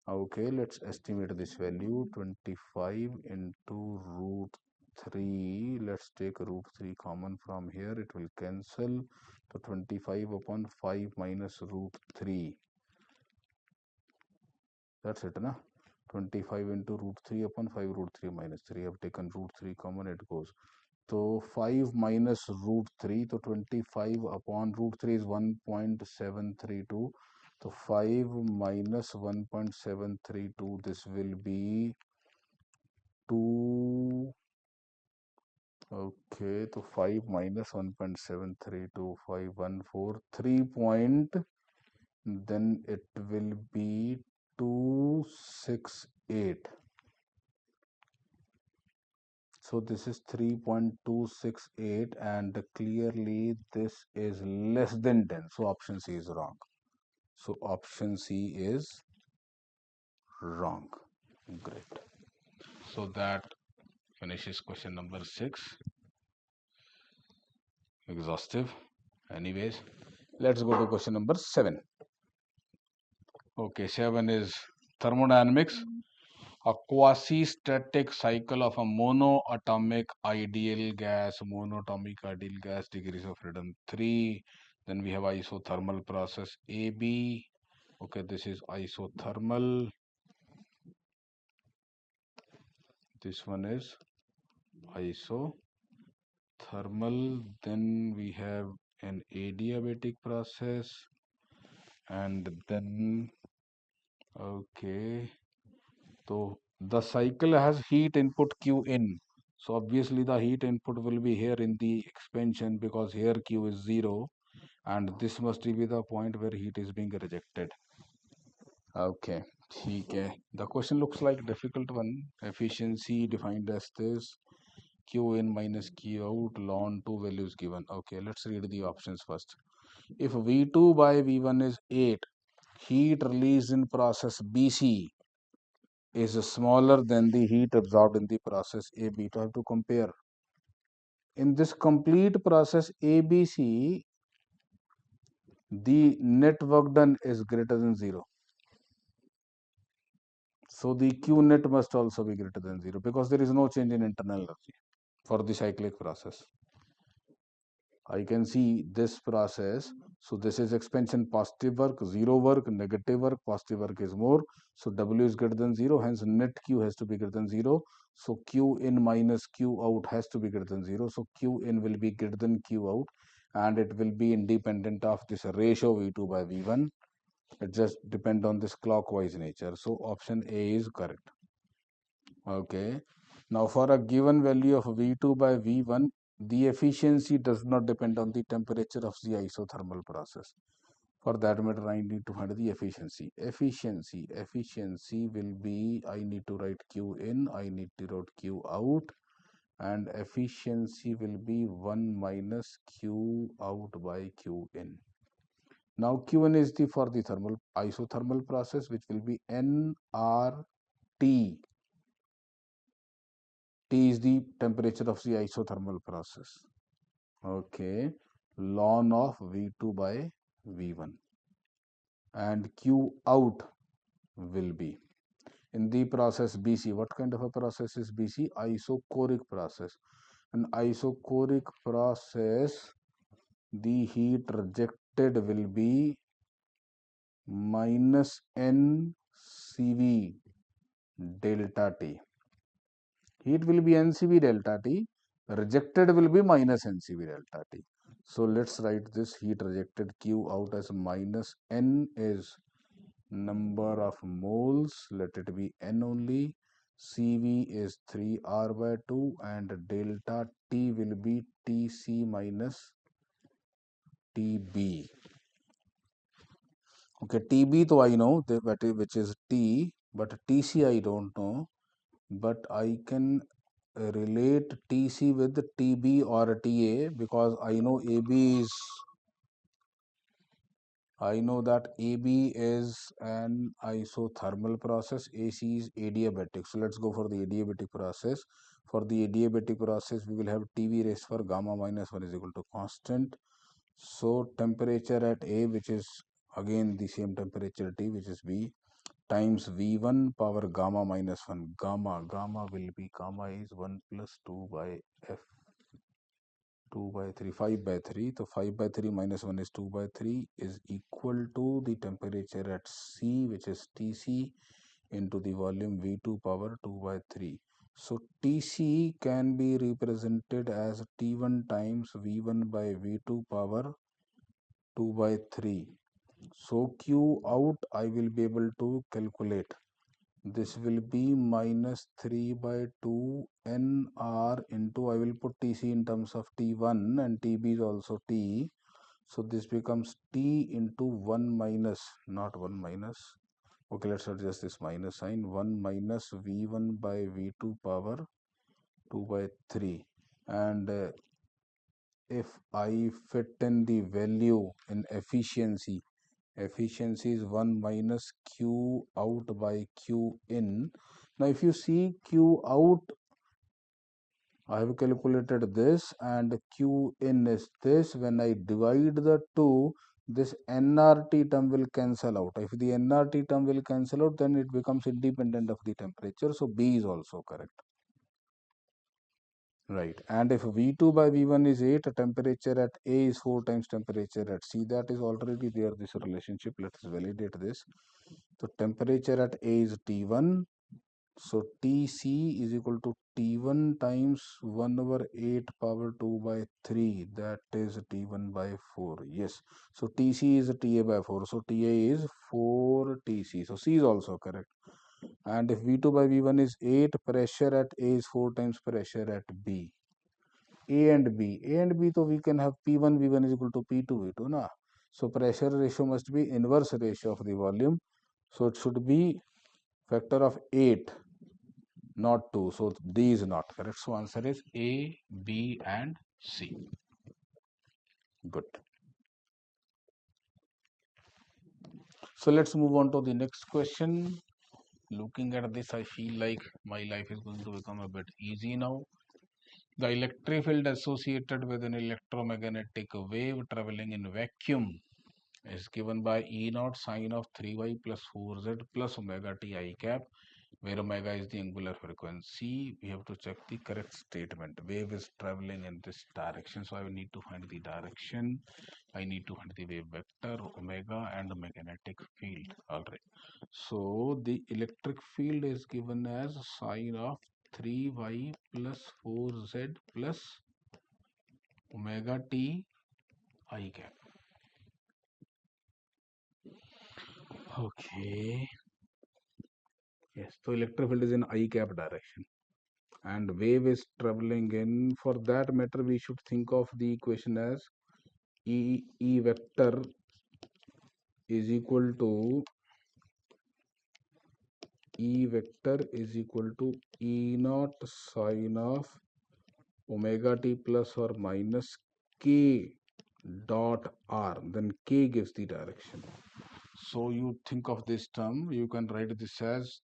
Okay, let's estimate this value. 25 into root 3. Let's take root 3 common from here. It will cancel. So 25 upon 5 minus root 3. That's it, na? 25 into root 3 upon 5 root 3 minus 3. I have taken root 3 common, it goes. So 5 minus root 3. So 25 upon root 3 is 1.732. So 5 minus 1.732, this will be 2. Okay, so 5 minus 1.732, 514, 3 point, then it will be 268. So this is 3.268, and clearly this is less than 10. So option C is wrong. So option C is wrong. Great. So that finishes question number 6. Exhaustive. Anyways, let's go to question number 7. Okay, 7 is thermodynamics. A quasi-static cycle of a monatomic ideal gas, degrees of freedom 3. Then we have isothermal process AB. Okay, this is isothermal. This one is isothermal. Then we have an adiabatic process, and then okay, so the cycle has heat input Q in. So obviously the heat input will be here in the expansion, because here Q is 0, and this must be the point where heat is being rejected. Okay, okay. The question looks like difficult one. Efficiency defined as this: Q in minus Q out, ln 2 values given. Okay, let's read the options first. If V2 by V1 is 8, heat released in process BC is smaller than the heat absorbed in the process AB. So I have to compare. In this complete process ABC, the net work done is greater than 0. So the Q net must also be greater than 0, because there is no change in internal energy for the cyclic process. I can see this process. So this is expansion positive work, 0 work, negative work, positive work is more. So W is greater than 0, hence net Q has to be greater than 0. So Q in minus Q out has to be greater than 0. So Q in will be greater than Q out, and it will be independent of this ratio V2 by V1. It just depend on this clockwise nature. So option A is correct. Okay. Now for a given value of V2 by V1, the efficiency does not depend on the temperature of the isothermal process. For that matter, I need to find the efficiency. Efficiency will be, I need to write Q in, I need to write Q out, and efficiency will be 1 minus Q out by Q in. Now Q in is the for the thermal isothermal process, which will be nRT. T is the temperature of the isothermal process. Okay, ln of V2 by V1. And Q out will be in the process BC. What kind of a process is BC? Isochoric process. An isochoric process, the heat rejected will be minus NCV delta T. Heat will be NCV delta T. Rejected will be minus NCV delta T. So let's write this heat rejected Q out as minus N is number of moles, let it be N only. Cv is 3R by 2 and delta T will be Tc minus Tb. Okay, Tb though I know which is T, but Tc I don't know. But I can relate Tc with Tb or Ta because I know I know that AB is an isothermal process, AC is adiabatic. So let's go for the adiabatic process. For the adiabatic process, we will have TV raised for gamma minus 1 is equal to constant. So temperature at A, which is again the same temperature T, which is B, times V1 power gamma minus 1. Gamma will be, gamma is 1 plus 2 by F. 2 by 3, 5 by 3. So 5 by 3 minus 1 is 2 by 3 is equal to the temperature at C, which is Tc, into the volume V2 power 2 by 3. So Tc can be represented as T1 times V1 by V2 power 2 by 3. So Q out I will be able to calculate. This will be minus 3 by 2 nr into, I will put Tc in terms of T1 and Tb is also T. So this becomes T into 1 minus, not 1 minus. Okay, let's adjust this minus sign. 1 minus V1 by V2 power 2 by 3. And if I fit in the value in efficiency, efficiency is 1 minus Q out by Q in. Now if you see Q out, I have calculated this and Q in is this. When I divide the two, this nRT term will cancel out. If the nRT term will cancel out, then it becomes independent of the temperature. So B is also correct. Right. And if V2 by V1 is 8, temperature at A is 4 times temperature at C. That is already there, this relationship. Let us validate this. So temperature at A is T1. So Tc is equal to T1 times 1 over 8 power 2 by 3. That is T1 by 4. Yes. So Tc is Ta by 4. So Ta is 4 Tc. So C is also correct. And if V2 by V1 is 8, pressure at A is 4 times pressure at B. A and B. A and B, so we can have P1 V1 is equal to P2 V2. Na? So pressure ratio must be inverse ratio of the volume. So it should be factor of 8, not 2. So D is not correct. So answer is A, B and C. Good. So let's move on to the next question. Looking at this, I feel like my life is going to become a bit easy now. The electric field associated with an electromagnetic wave traveling in vacuum is given by E naught sine of 3y plus 4z plus omega t I cap, where omega is the angular frequency. We have to check the correct statement. Wave is traveling in this direction, so I need to find the direction. I need to find the wave vector, omega, and the magnetic field. All right. So the electric field is given as sine of 3y plus 4z plus omega t I cap. Okay. Yes. So electric field is in I cap direction. And wave is traveling in. For that matter, we should think of the equation as E vector is equal to E vector is equal to E naught sine of omega t plus or minus k dot r. Then k gives the direction. So you think of this term, you can write this as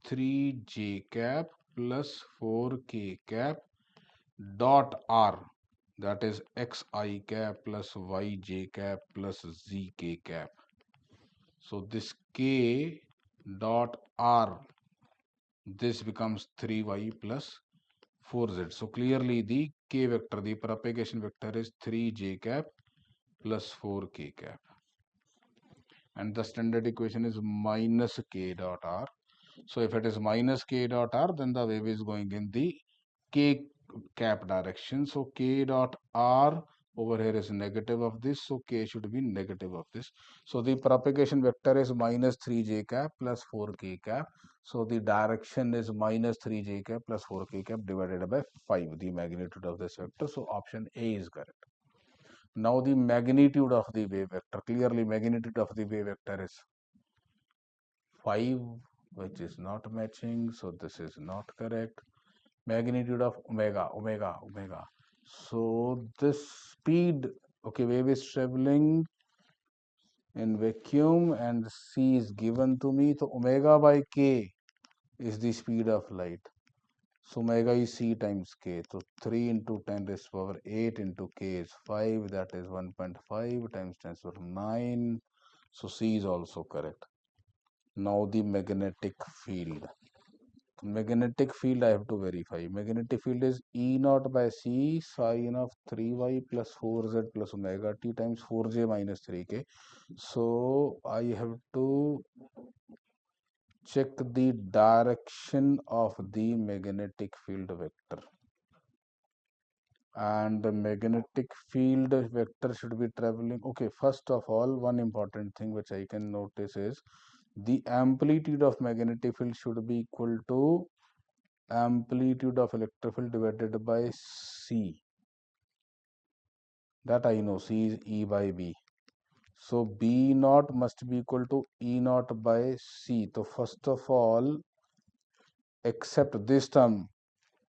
3j cap plus 4k cap dot r, that is xi cap plus yj cap plus zk cap. So this k dot r, this becomes 3y plus 4z. So clearly the k vector, the propagation vector is 3j cap plus 4k cap. And the standard equation is minus k dot r. So if it is minus k dot r, then the wave is going in the k cap direction. So k dot r over here is negative of this, so k should be negative of this. So the propagation vector is minus 3j cap plus 4k cap. So the direction is minus 3j cap plus 4k cap divided by 5, the magnitude of this vector. So option A is correct. Now the magnitude of the wave vector, clearly magnitude of the wave vector is 5, which is not matching, so this is not correct. Magnitude of omega. So this speed, okay, wave is traveling in vacuum and c is given to me, so omega by k is the speed of light. So omega is c times k. So 3 into 10 raised to power 8 into k is 5, that is 1.5 times 10 to the power 9. So c is also correct. Now the magnetic field. Magnetic field I have to verify. Magnetic field is E naught by C sine of 3y plus 4z plus omega t times 4j minus 3k. So I have to check the direction of the magnetic field vector. And the magnetic field vector should be traveling. Okay, first of all, one important thing which I can notice is the amplitude of magnetic field should be equal to amplitude of electric field divided by C. That I know, C is E by B. So B naught must be equal to E naught by C. So first of all, except this term,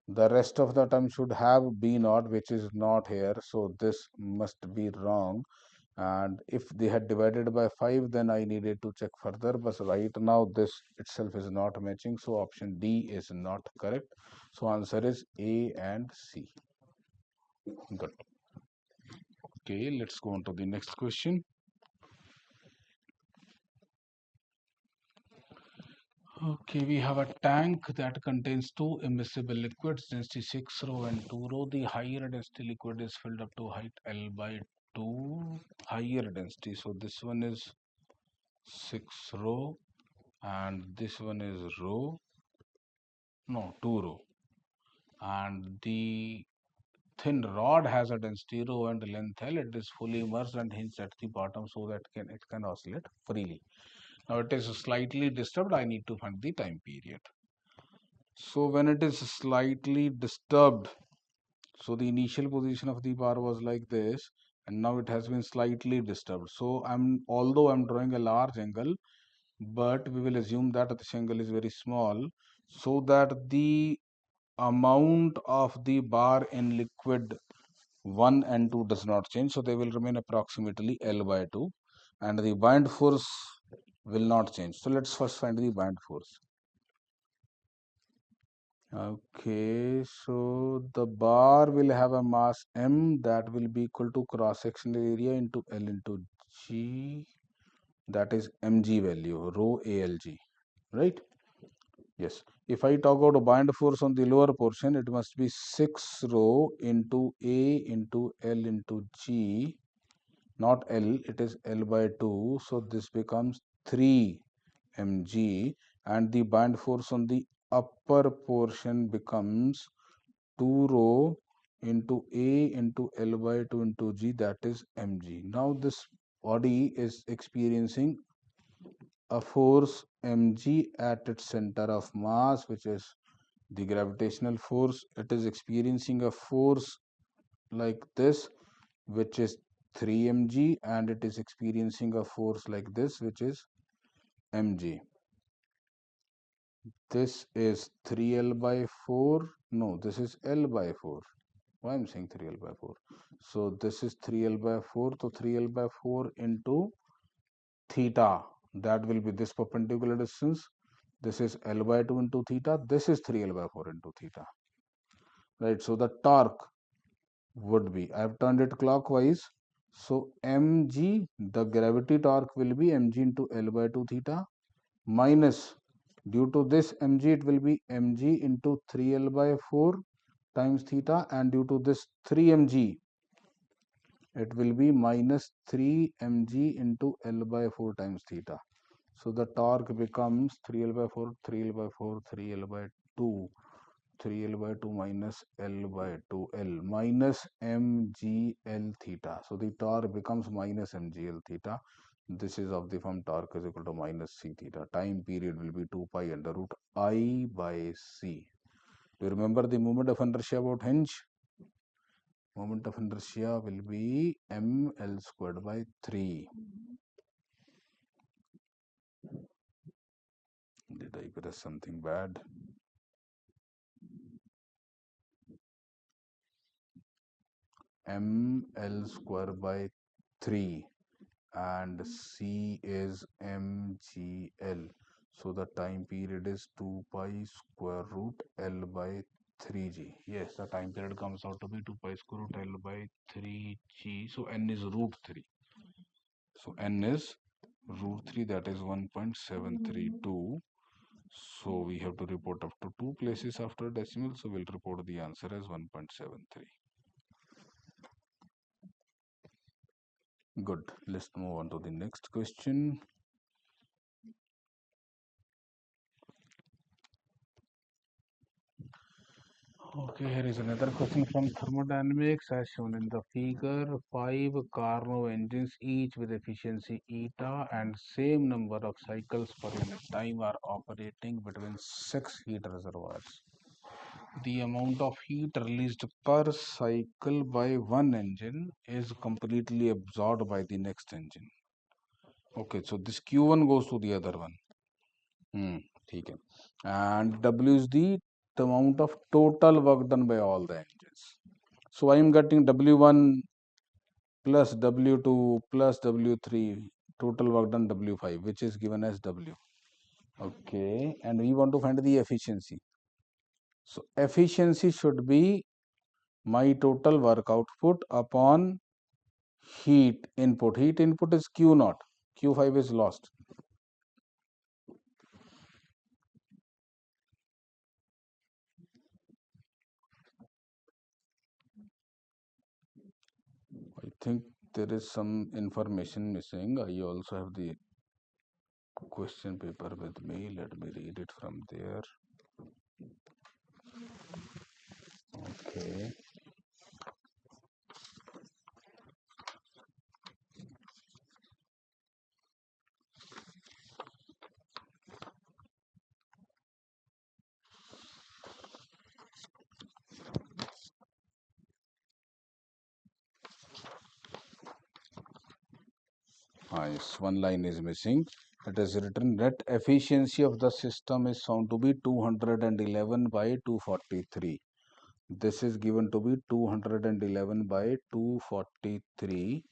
the rest of the term should have B naught, which is not here. So this must be wrong. And if they had divided by 5, then I needed to check further. But right now, this itself is not matching. So option D is not correct. So answer is A and C. Good. Okay, let's go on to the next question. Okay, we have a tank that contains two immiscible liquids, density 6 rho and 2 rho. The higher density liquid is filled up to height L by 2, higher density. So this one is 6 rho and this one is rho. No, 2 rho. And the thin rod has a density rho and length L. It is fully immersed and hinged at the bottom so that it can oscillate freely. Now it is slightly disturbed. I need to find the time period. So when it is slightly disturbed, so the initial position of the bar was like this, and now it has been slightly disturbed. So although I'm drawing a large angle, but we will assume that this angle is very small, so that the amount of the bar in liquid 1 and 2 does not change. So they will remain approximately L by 2, and the bind force will not change. So let's first find the bind force. Okay, so the bar will have a mass m that will be equal to cross-sectional area into L into G, that is mg value, rho ALG, right? Yes. If I talk about a bind force on the lower portion, it must be 6 rho into A into L into G, not L, it is L by 2. So this becomes 3 mg, and the bind force on the upper portion becomes 2 rho into A into L by 2 into G, that is mg. Now this body is experiencing a force mg at its center of mass, which is the gravitational force. It is experiencing a force like this, which is 3 mg and it is experiencing a force like this, which is mg. This is 3L by 4. No, this is L by 4. Why I'm saying 3L by 4? So this is 3L by 4. So 3L by 4 into theta. That will be this perpendicular distance. This is L by 2 into theta. This is 3L by 4 into theta. Right. So the torque would be, I have turned it clockwise. So mg, the gravity torque will be mg into L by 2 theta minus, due to this mg, it will be mg into 3L by 4 times theta, and due to this 3 mg, it will be minus 3 mg into L by 4 times theta. So the torque becomes 3L by 4, 3L by 4, 3L by 2, 3L by 2 minus L by 2L minus mgl theta. So the torque becomes minus mgl theta. This is of the form torque is equal to minus c theta. Time period will be 2 pi under root I by c. Do you remember the moment of inertia about hinge? Moment of inertia will be ml squared by 3. Did I press something bad? ml square by 3 and c is mgl. So the time period is 2 pi square root L by 3g. Yes, the time period comes out to be 2 pi square root L by 3g. So n is root 3. So n is root 3, that is 1.732. So we have to report up to 2 places after decimal. So we'll report the answer as 1.73. Good. Let's move on to the next question. Okay, here is another question from thermodynamics as shown in the figure. 5 Carnot engines, each with efficiency eta and same number of cycles per unit time, are operating between 6 heat reservoirs. The amount of heat released per cycle by one engine is completely absorbed by the next engine. Okay, so this Q1 goes to the other one. ठीक है. And W is the amount of total work done by all the engines. So I am getting W1 plus W2 plus W3, total work done W5, which is given as W. Okay, and we want to find the efficiency. So efficiency should be my total work output upon heat input. Heat input is Q0, Q5 is lost. I think there is some information missing. I also have the question paper with me. Let me read it from there. Okay. Yes, one line is missing. It is written net efficiency of the system is found to be 211 by 243. This is given to be 211 by 243.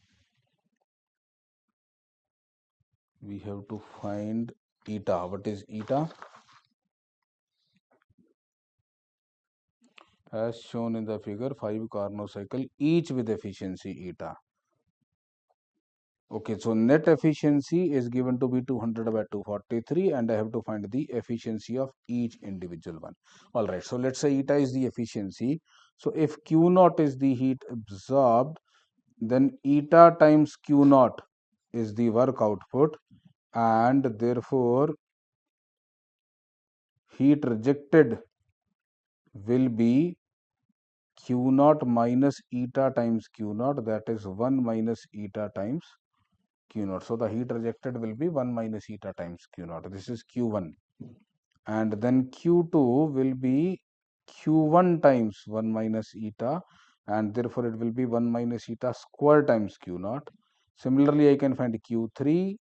We have to find eta. What is eta? As shown in the figure, 5 Carnot cycle, each with efficiency eta. Okay, so net efficiency is given to be 200 by 243 and I have to find the efficiency of each individual one. All right, so let's say eta is the efficiency. So if Q0 is the heat absorbed, then eta times Q0 is the work output, and therefore heat rejected will be Q0 minus eta times Q0, that is 1 minus eta times Q0. So the heat rejected will be 1 minus eta times Q0. This is Q1. And then Q2 will be Q1 times 1 minus eta. and therefore it will be 1 minus eta square times q naught. Similarly, I can find q3,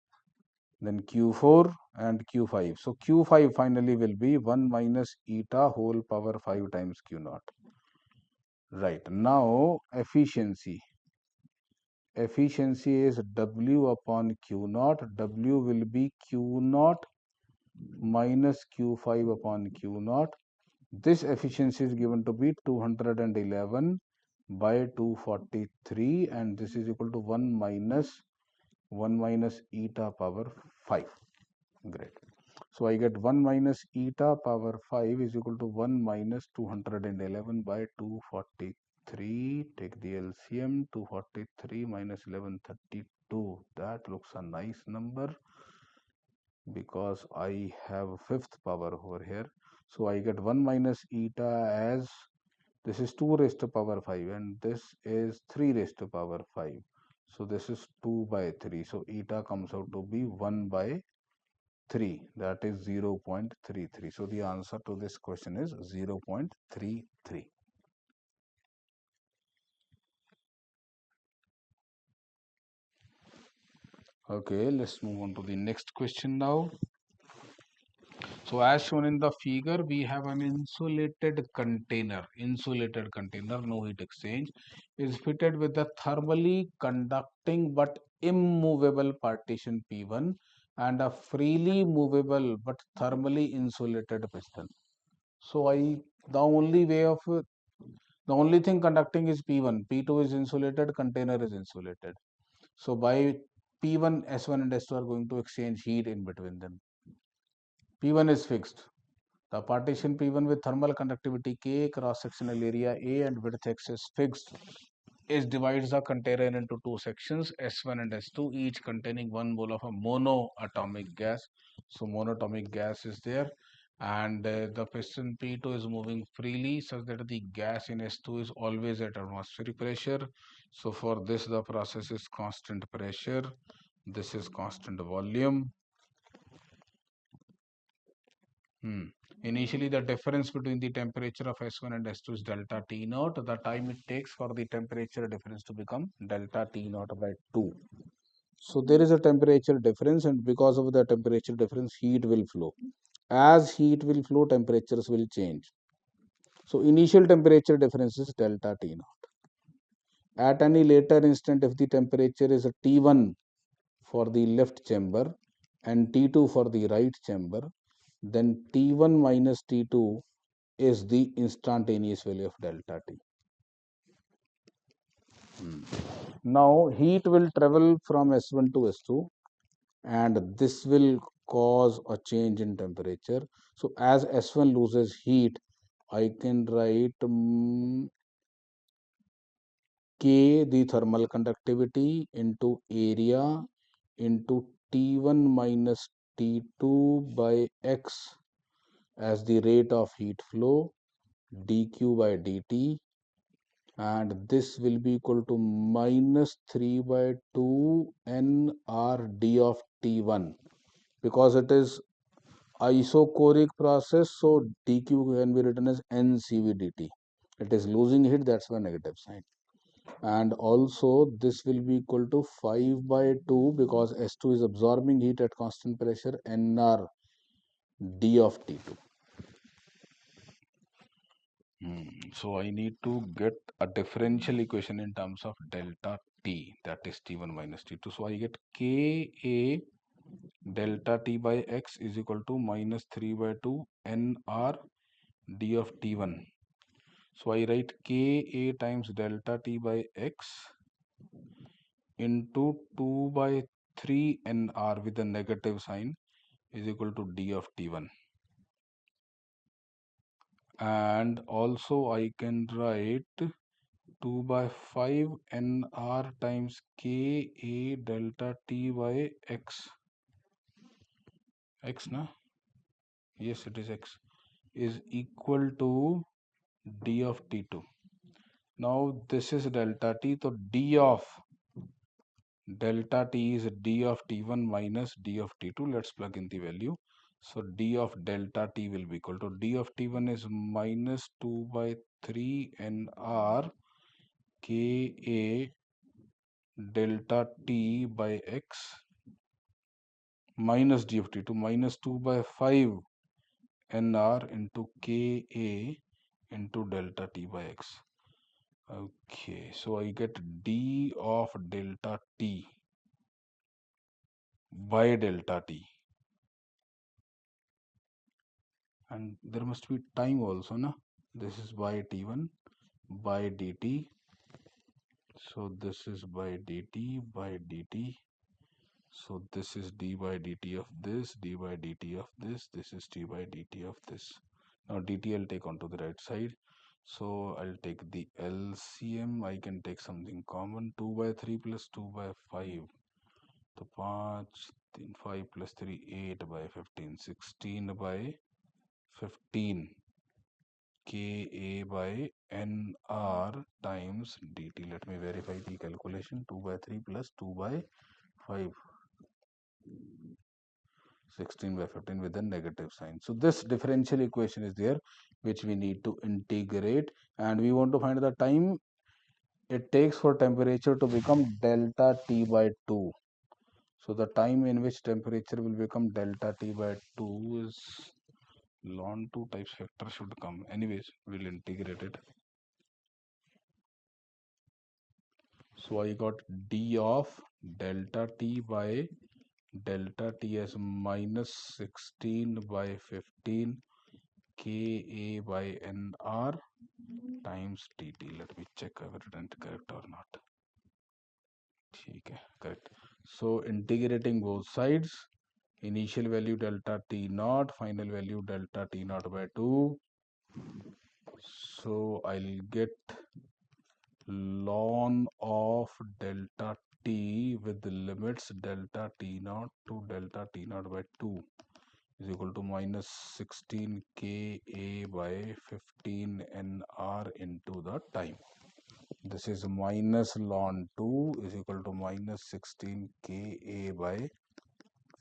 then q4 and q5. So q5 finally will be 1 minus eta whole power 5 times q naught. Right, now efficiency. Efficiency is W upon Q naught. W will be Q naught minus Q5 upon Q naught. This efficiency is given to be 211 by 243, and this is equal to 1 minus eta power 5. Great. So I get 1 minus eta power 5 is equal to 1 minus 211 by 243. Take the LCM. 243 minus 1132. That looks a nice number because I have fifth power over here. So I get 1 minus eta as this is 2 raised to power 5 and this is 3 raised to power 5. So this is 2 by 3. So eta comes out to be 1 by 3, that is 0.33. So the answer to this question is 0.33. Okay, let's move on to the next question now. So as shown in the figure, we have an insulated container, no heat exchange, is fitted with a thermally conducting but immovable partition P1 and a freely movable but thermally insulated piston. So the only thing conducting is P1, P2 is insulated, container is insulated. So by P1, S1 and S2 are going to exchange heat in between them. P1 is fixed. The partition P1 with thermal conductivity K, cross-sectional area A and width X is fixed. It divides the container into two sections, S1 and S2, each containing 1 mole of a monoatomic gas. So monatomic gas is there, and the piston P2 is moving freely such that the gas in S2 is always at atmospheric pressure. So for this the process is constant pressure, this is constant volume. Initially, the difference between the temperature of S1 and S2 is delta T naught. The time it takes for the temperature difference to become delta T naught by 2. So there is a temperature difference, and because of the temperature difference, heat will flow. As heat will flow, temperatures will change. So initial temperature difference is delta T naught. At any later instant, if the temperature is a T1 for the left chamber and T2 for the right chamber, then T1 minus T2 is the instantaneous value of delta T. Now heat will travel from S1 to S2 and this will cause a change in temperature. So as S1 loses heat, I can write K, the thermal conductivity, into area into T1 minus T2 by X as the rate of heat flow, dq by dt, and this will be equal to minus 3 by 2 nRd of T1 because it is isochoric process, so dq can be written as ncv dt. It is losing heat, that's why negative sign. And also this will be equal to 5 by 2 because S2 is absorbing heat at constant pressure, nR d of T2. So I need to get a differential equation in terms of delta T, that is T1 minus T2. So I get Ka delta T by X is equal to minus 3 by 2 nR d of T1. So I write Ka times delta T by X into 2 by 3 nR with a negative sign is equal to d of T1. And also I can write 2 by 5 nR times Ka delta T by X. X, na? Yes, it is X. Is equal to d of T2. Now this is delta T, so d of delta T is d of T1 minus d of T2. Let's plug in the value. So d of delta T will be equal to d of T1 is minus 2 by 3 nR Ka delta t by x minus d of t to minus 2 by 5 nr into Ka into delta t by x. Okay, so I get d of delta t by delta t, and there must be time also, na? This is by t1 by dt, so this is by dt by dt, so this is d by dt of this, d by dt of this is d by dt of this. Now dt I'll take onto the right side, so I'll take the LCM. I can take something common, 2 by 3 plus 2 by 5, तो 5 3 5 plus 3 8 by 15, 16 by 15 Ka by Nr times dt. Let me verify the calculation. 2 by 3 plus 2 by 5, 16 by 15 with a negative sign. So this differential equation is there, which we need to integrate, and we want to find the time it takes for temperature to become delta T by 2. So the time in which temperature will become delta T by 2 is ln 2 times factor should come. Anyways, we'll integrate it. So I got d of delta T by delta T as minus 16 by 15 Ka by Nr times dt. Let me check whether it correct or not. Okay, correct. So integrating both sides, initial value delta T naught, final value delta T naught by 2. So I'll get ln of delta T with the limits delta T naught to delta T naught by 2 is equal to minus 16 Ka by 15 Nr into the time. This is minus ln 2 is equal to minus 16 Ka by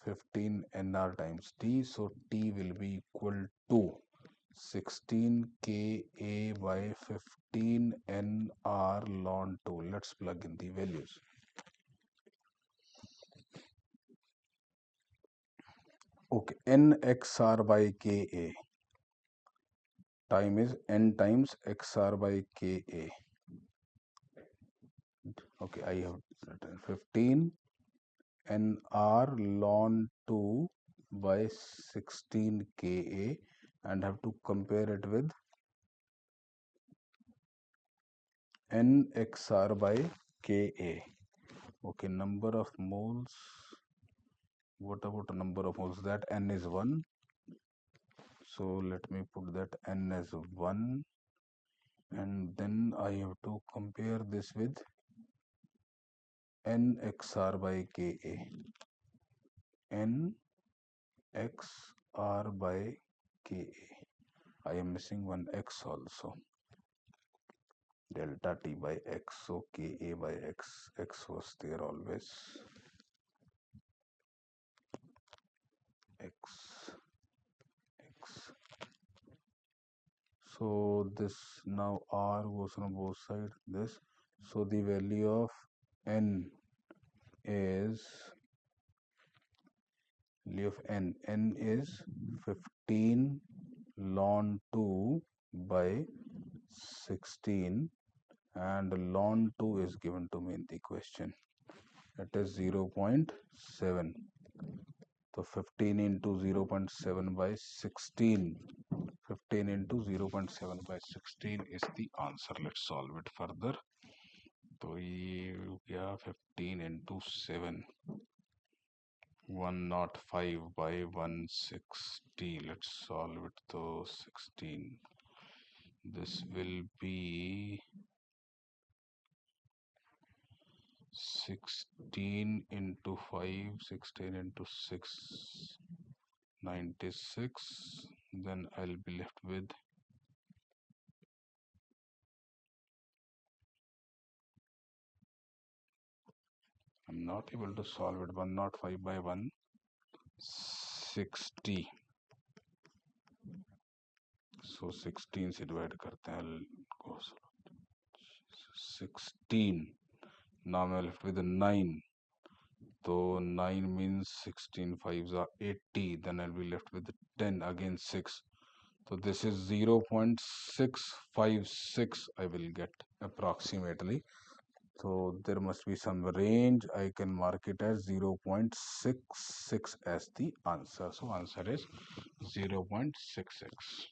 15 Nr times T. So T will be equal to 16 Ka by 15 Nr ln 2. Let's plug in the values. Okay, Nxr by Ka. Time is N times Xr by Ka. Okay, I have written 15 Nr ln 2 by 16 Ka, and have to compare it with Nxr by Ka. Okay, number of moles. What about number of moles? That N is 1. So let me put that N as 1. And then I have to compare this with Nxr by Ka. Nxr by Ka. I am missing one X also. Delta T by X. So Ka by X. X was there always. X. X. So this now R goes on both sides. This. So the value of N is N is 15 ln 2 by 16, and ln 2 is given to me in the question. It is 0.7. So 15 into 0.7 by 16. 15 into 0.7 by 16 is the answer. Let's solve it further. So ये क्या 15 into 7. 105 by 160. Let's solve it. So 16. This will be 16 into 5, 16 into 6, 96. Then I'll be left with I'm not able to solve it. 105 by 160. So 16 से divide करते हैं. 16. Now I'm left with 9. So 9 means 16 fives are 80. Then I'll be left with 10, again 6. So this is 0.656 I will get approximately. So there must be some range. I can mark it as 0.66 as the answer. So answer is 0.66.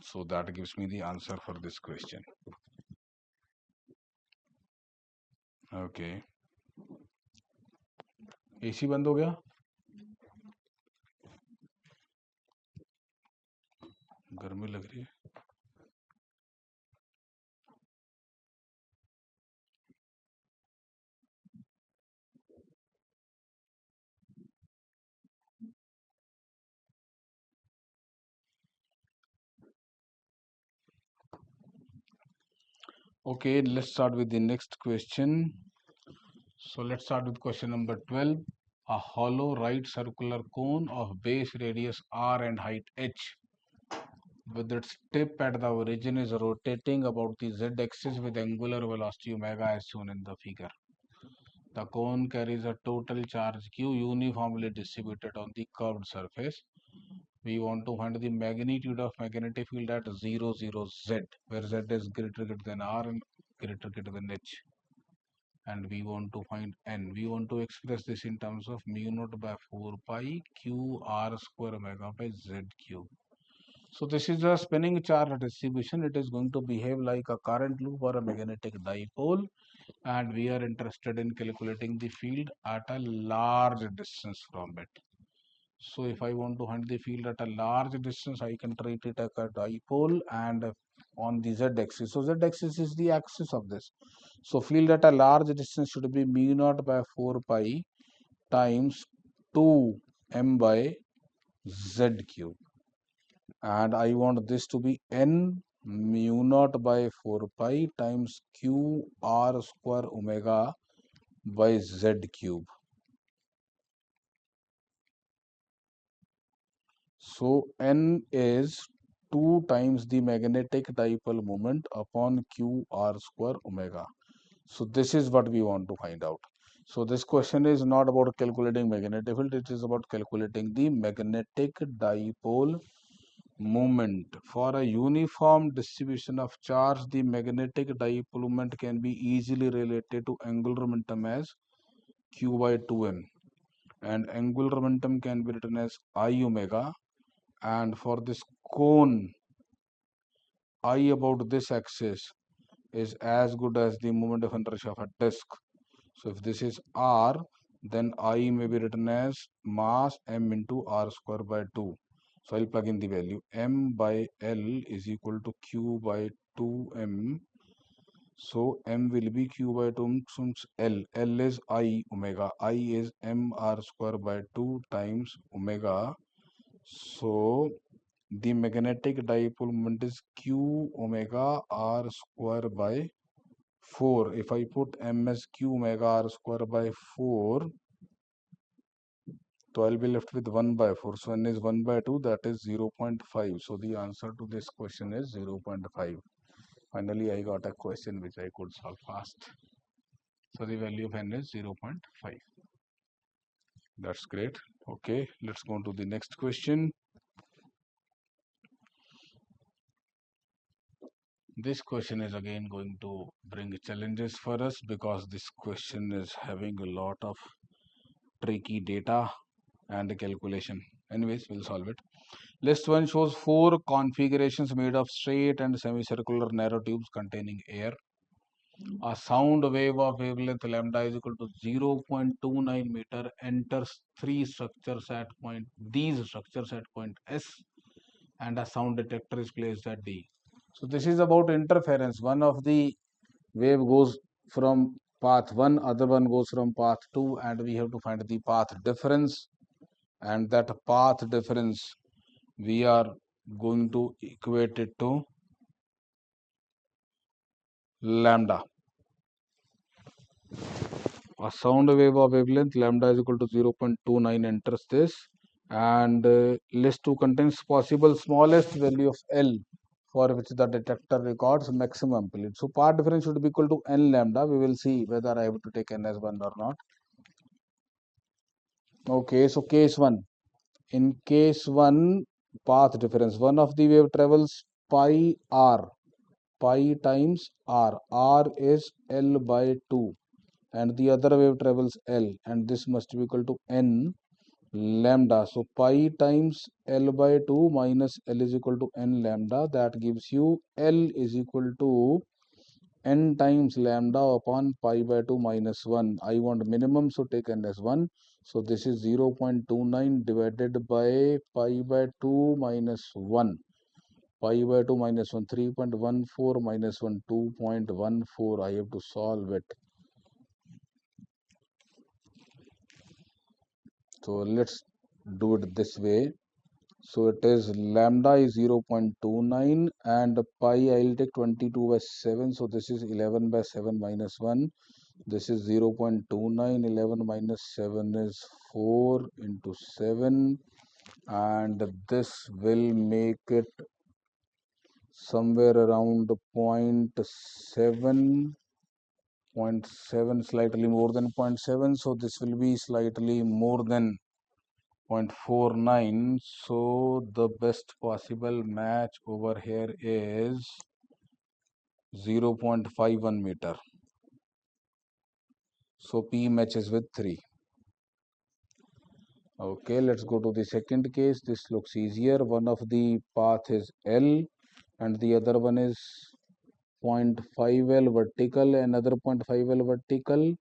So that gives me the answer for this question. Okay. AC बंद हो गया? गर्मी लग रही है. Okay, let's start with the next question. So let's start with question number 12. A hollow right circular cone of base radius r and height h with its tip at the origin is rotating about the z-axis with angular velocity omega as shown in the figure. The cone carries a total charge q uniformly distributed on the curved surface. We want to find the magnitude of magnetic field at 0, 0, z, where z is greater than r and greater than h. And we want to find n. We want to express this in terms of mu naught by 4 pi q r square omega by z cube. So this is a spinning charge distribution. It is going to behave like a current loop or a magnetic dipole, and we are interested in calculating the field at a large distance from it. So if I want to find the field at a large distance, I can treat it as a dipole and on the z-axis. So z-axis is the axis of this. So field at a large distance should be mu naught by 4 pi times 2 m by z cube. And I want this to be n mu naught by 4 pi times q r square omega by z cube. So n is 2 times the magnetic dipole moment upon q r square omega. So this is what we want to find out. So this question is not about calculating magnetic field, it is about calculating the magnetic dipole moment. For a uniform distribution of charge, the magnetic dipole moment can be easily related to angular momentum as q by 2m, and angular momentum can be written as I omega, and for this cone, I about this axis is as good as the moment of inertia of a disk. So if this is r, then I may be written as mass m into r square by 2. So I'll plug in the value. M by L is equal to Q by 2m. So m will be Q by 2 since L. L is I omega. I is m r square by 2 times omega. So the magnetic dipole moment is Q omega r square by 4. If I put m as q omega r square by 4, so I'll be left with 1 by 4. So n is 1 by 2, that is 0.5. So the answer to this question is 0.5. Finally, I got a question which I could solve fast. So the value of n is 0.5. That's great. Okay, let's go on to the next question. This question is again going to bring challenges for us because this question is having a lot of tricky data and calculation. Anyways, we'll solve it. List 1 shows 4 configurations made of straight and semicircular narrow tubes containing air. A sound wave of wavelength lambda is equal to 0.29 meter enters these structures at point S, and a sound detector is placed at D. So this is about interference. One of the wave goes from path 1, other one goes from path 2, and we have to find the path difference, and that path difference we are going to equate it to lambda. A sound wave of wavelength lambda is equal to 0.29 enters this, and list 2 contains possible smallest value of L for which the detector records maximum amplitude. So path difference should be equal to n lambda. We will see whether I have to take n as 1 or not. Okay, so case 1. In case 1, path difference, one of the wave travels pi r, pi times r. R is L by 2 and the other wave travels L, and this must be equal to n lambda. So pi times L by 2 minus L is equal to n lambda. That gives you L is equal to n times lambda upon pi by 2 minus 1. I want minimum, so take n as 1. So this is 0.29 divided by pi by 2 minus 1. Pi by 2 minus 1, 3.14 minus 1, 2.14. I have to solve it. So let's do it this way. So it is lambda is 0.29 and pi I will take 22 by 7. So this is 11 by 7 minus 1. This is 0.29. 11 minus 7 is 4 into 7. And this will make it somewhere around 0.7, 0.7, slightly more than 0.7. So this will be slightly more than 0.49. So the best possible match over here is 0.51 meter. So P matches with 3. Okay, let's go to the second case. This looks easier. One of the path is L and the other one is 0.5 L vertical, another 0.5 L vertical.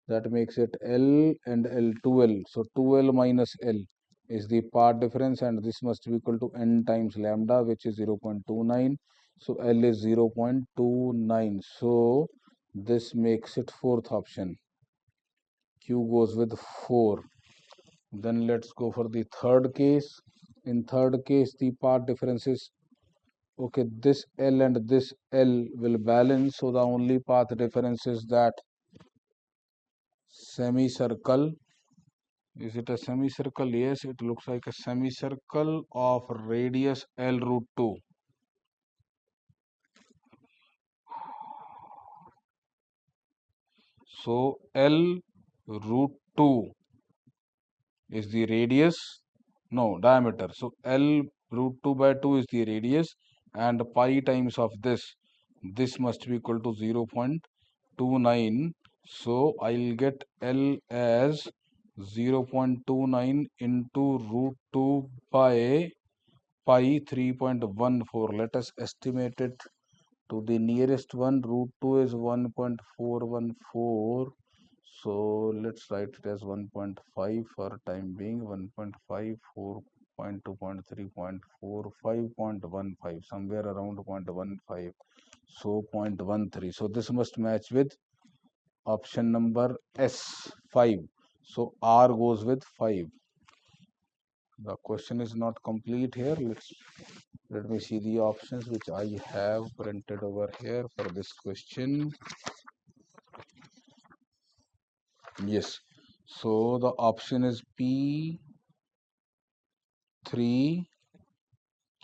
That makes it L and L 2L. So 2L minus L is the path difference, and this must be equal to n times lambda, which is 0.29. So L is 0.29. So this makes it fourth option. Q goes with 4. Then let's go for the third case. In third case, the path difference is, okay, this L and this L will balance. So the only path difference is that semicircle. Is it a semicircle? Yes, it looks like a semicircle of radius L root 2. So L root 2 is the radius, no, diameter. So L root 2 by 2 is the radius, and pi times of this must be equal to 0.29. So I'll get L as 0.29 into root 2 by pi 3.14. Let us estimate it to the nearest one. Root 2 is 1.414. So let's write it as 1.5 for time being. 1.5, 4.2.3, 0.45, somewhere around 0.15. So 0.13. So this must match with option number S, 5. So R goes with 5. The question is not complete here. Let me see the options which I have printed over here for this question. Yes. So the option is P3,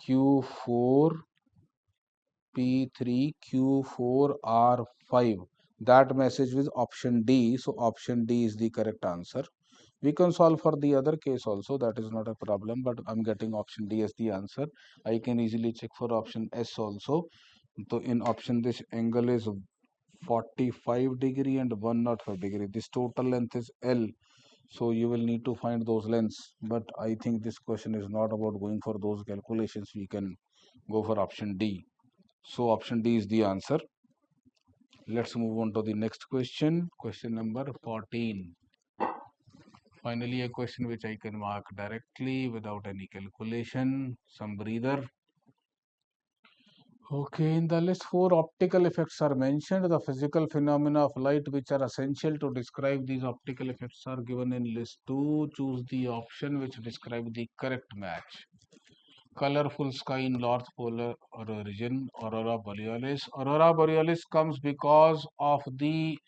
Q4, P3, Q4, R5. That message with option D. So option D is the correct answer. We can solve for the other case also. That is not a problem. But I'm getting option D as the answer. I can easily check for option S also. So in option this angle is 45 degree and 105 degree. This total length is L. So you will need to find those lengths. But I think this question is not about going for those calculations. We can go for option D. So option D is the answer. Let's move on to the next question. Question number 14. Finally, a question which I can mark directly without any calculation. Some breather. Okay, in the list, 4 optical effects are mentioned. The physical phenomena of light which are essential to describe these optical effects are given in list 2. Choose the option which describe the correct match. Colorful sky in North Polar region, Aurora Borealis. Aurora Borealis comes because of the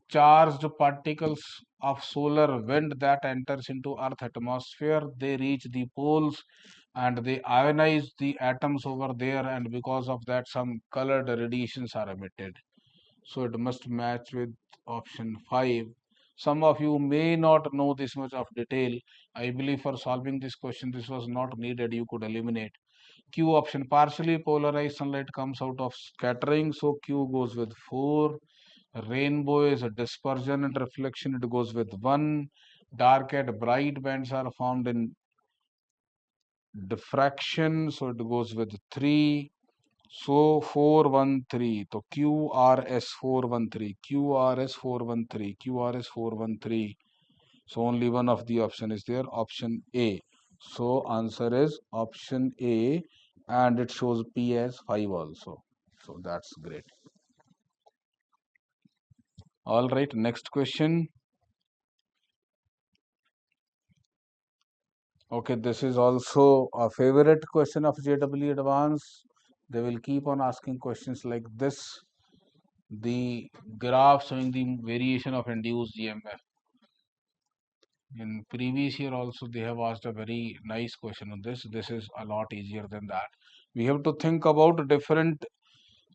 charged particles of solar wind that enters into Earth atmosphere. They reach the poles and they ionize the atoms over there, and because of that some colored radiations are emitted. So it must match with option 5. Some of you may not know this much of detail. I believe for solving this question this was not needed, you could eliminate. Q option, partially polarized sunlight comes out of scattering, so Q goes with 4. Rainbow is a dispersion and reflection, it goes with 1. Dark and bright bands are formed in diffraction, so it goes with 3. So 413. So QRS 413. QRS 413. QRS 413. So only one of the option is there, option A. So answer is option A, and it shows P as 5 also. So that's great. All right, next question. Okay, this is also a favorite question of JEE Advanced. They will keep on asking questions like this. The graph showing the variation of induced EMF. In previous year also they have asked a very nice question on this. This is a lot easier than that. We have to think about different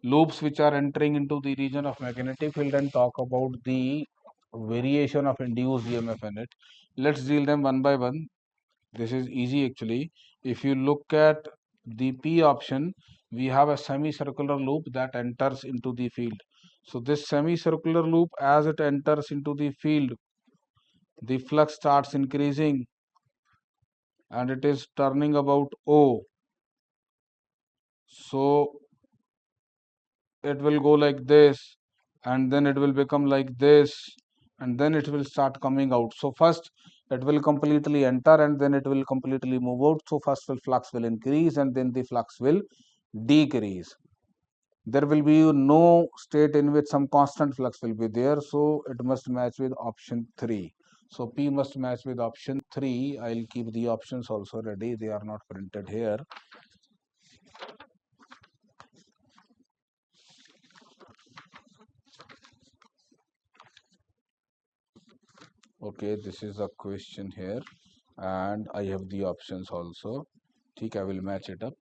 loops which are entering into the region of magnetic field and talk about the variation of induced EMF in it. Let's deal them one by one. This is easy actually. If you look at the P option, we have a semicircular loop that enters into the field. So this semicircular loop, as it enters into the field, the flux starts increasing and it is turning about O. So it will go like this, and then it will become like this, and then it will start coming out. So first it will completely enter and then it will completely move out. So first the flux will increase and then the flux will decrease. There will be no state in which some constant flux will be there, so it must match with option 3. So P must match with option 3. I'll keep the options also ready, they are not printed here. Okay, this is a question here and I have the options also. I will match it up.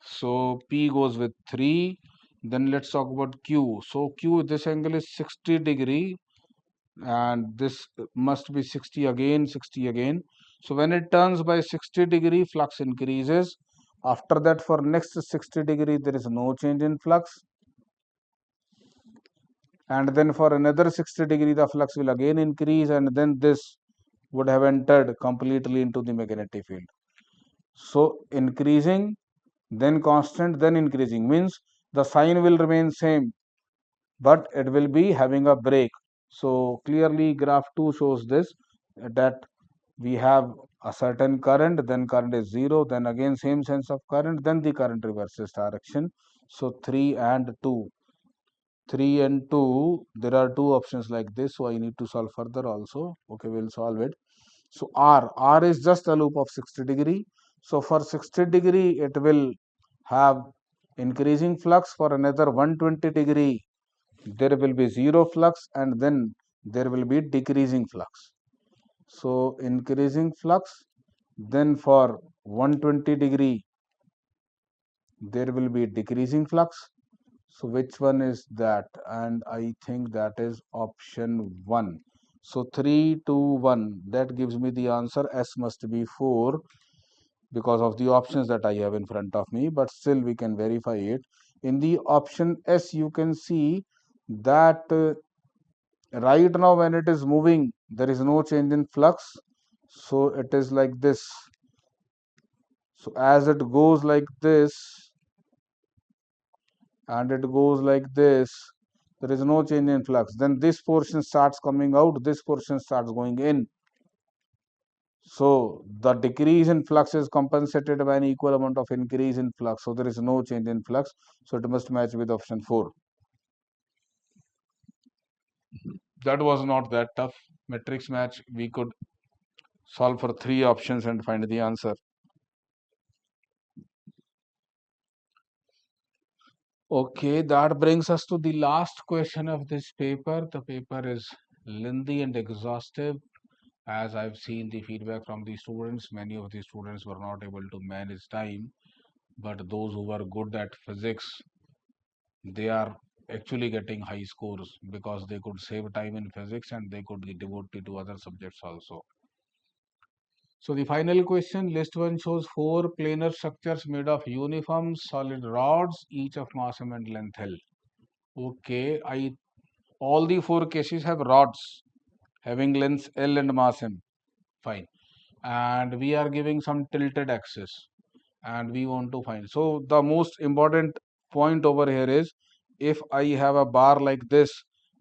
So P goes with 3. Then let's talk about Q. So Q, this angle is 60 degree and this must be 60 again, 60 again. So when it turns by 60 degree, flux increases. After that, for next 60 degree, there is no change in flux. And then for another 60 degree, the flux will again increase, and then this would have entered completely into the magnetic field. So increasing, then constant, then increasing means the sign will remain same, but it will be having a break. So clearly graph 2 shows this, that we have a certain current, then current is 0, then again same sense of current, then the current reverses direction. So 3 and 2. 3 and 2, there are two options like this, so I need to solve further also. Okay, we'll solve it. So R is just a loop of 60 degree. So for 60 degree, it will have increasing flux. For another 120 degree, there will be zero flux, and then there will be decreasing flux. So increasing flux, then for 120 degree, there will be decreasing flux. So which one is that? And I think that is option 1. So 3, 2, 1, that gives me the answer. S must be 4 because of the options that I have in front of me, but still we can verify it. In the option S, you can see that right now when it is moving, there is no change in flux. So it is like this. So as it goes like this, and it goes like this, there is no change in flux. Then this portion starts coming out, this portion starts going in. So the decrease in flux is compensated by an equal amount of increase in flux. So there is no change in flux. So it must match with option 4. That was not that tough. Matrix match, we could solve for 3 options and find the answer. Okay, that brings us to the last question of this paper. The paper is lengthy and exhaustive. As I've seen the feedback from the students, many of the students were not able to manage time, but those who were good at physics, they are actually getting high scores because they could save time in physics and they could devote it to other subjects also. So the final question, list one shows four planar structures made of uniform solid rods, each of mass m and length L. Okay, all the four cases have rods having length L and mass m. Fine. And we are giving some tilted axis and we want to find. So the most important point over here is, if I have a bar like this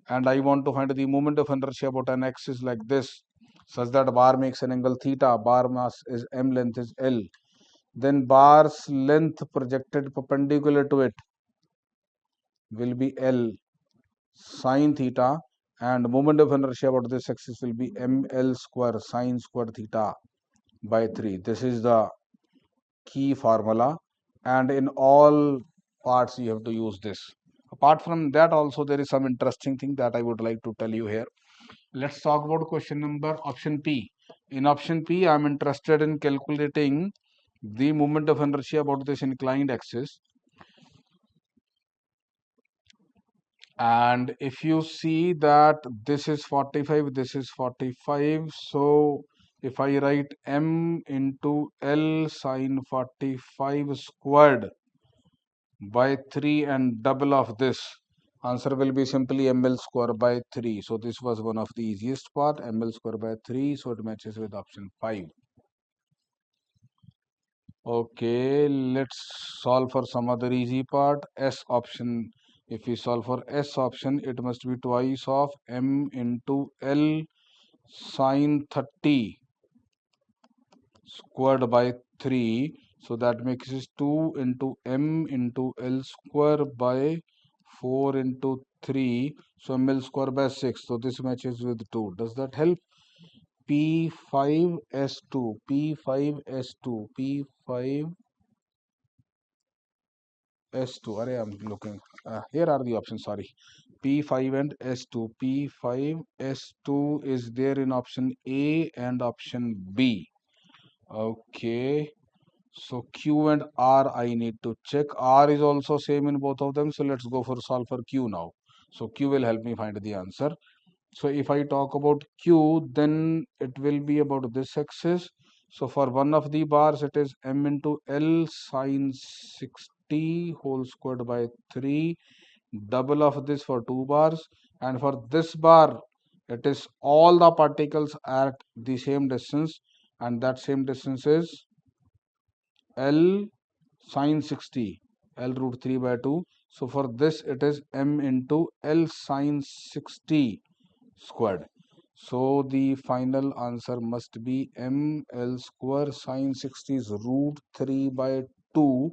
and I want to find the moment of inertia about an axis like this, such that bar makes an angle theta, bar mass is m, length is L, then bar's length projected perpendicular to it will be L sine theta, and moment of inertia about this axis will be ml square sine square theta by 3. This is the key formula, and in all parts you have to use this. Apart from that also, there is some interesting thing that I would like to tell you here. Let's talk about question number option P. In option P, I am interested in calculating the moment of inertia about this inclined axis. And if you see that this is 45, this is 45, so if I write m into L sine 45 squared by 3 and double of this, answer will be simply ml square by 3. So this was one of the easiest part, ml square by 3, so it matches with option 5. Okay, let's solve for some other easy part. S option. If we solve for S option, it must be twice of m into L sine 30 squared by 3. So that makes it 2 into m into L square by 4 into 3. So ml square by 6. So this matches with 2. Does that help? P5S2, P5S2, P5 S2. Array, I'm looking. Here are the options. Sorry. P5 and S2. P5, S2 is there in option A and option B. Okay. So Q and R I need to check. R is also same in both of them. So let's go for solve for Q now. So Q will help me find the answer. So if I talk about Q, then it will be about this axis. So for one of the bars, it is m into L sine 60 whole squared by 3, double of this for two bars. And for this bar, it is all the particles at the same distance, and that same distance is L sine 60, L root 3 by 2. So for this, it is m into L sine 60 squared. So the final answer must be ml square sine 60 is root 3 by 2.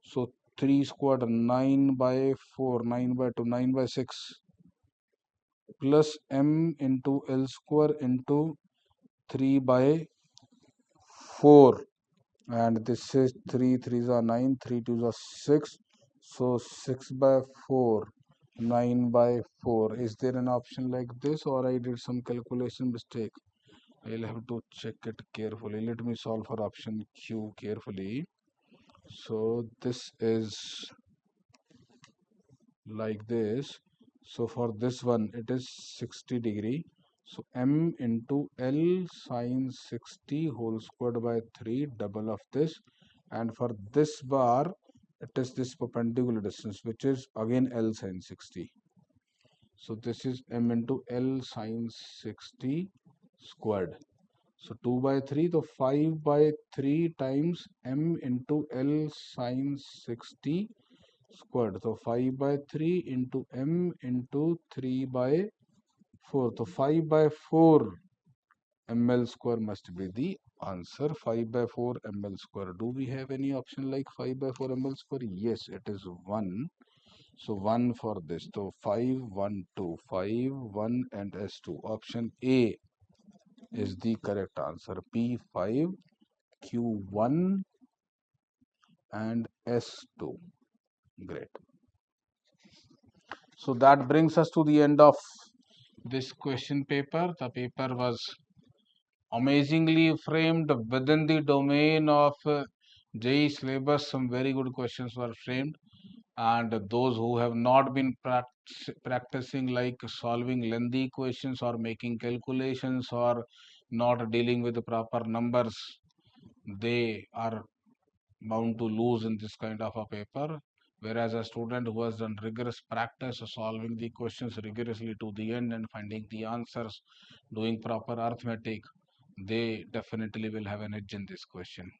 So 3 squared 9 by 4, 9 by 2, 9 by 6 plus m into L square into 3 by 4. And this is 3 3s are 9, 3 2s are 6. So 6 by 4, 9 by 4. Is there an option like this, or I did some calculation mistake? I'll have to check it carefully. Let me solve for option Q carefully. So this is like this. So for this one, it is 60 degree. So m into L sine 60 whole squared by 3, double of this. And for this bar, it is this perpendicular distance, which is again L sine 60. So this is m into L sine 60 squared. So 2 by 3, so 5 by 3 times m into L sine 60 squared. So 5 by 3 into m into 3 by 4. So 5 by 4 ml square must be the answer. 5 by 4 ml square. Do we have any option like 5 by 4 ml square? Yes, it is 1. So 1 for this. So 5, 1, 2. 5, 1 and S2. Option A is the correct answer. P5, Q1 and S2. Great. So that brings us to the end of this question paper. The paper was amazingly framed within the domain of JEE syllabus. Some very good questions were framed, and those who have not been practicing, like solving lengthy questions or making calculations or not dealing with the proper numbers, they are bound to lose in this kind of a paper. Whereas a student who has done rigorous practice of solving the questions rigorously to the end and finding the answers, doing proper arithmetic, they definitely will have an edge in this question.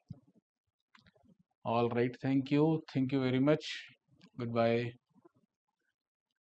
All right, thank you very much. Goodbye.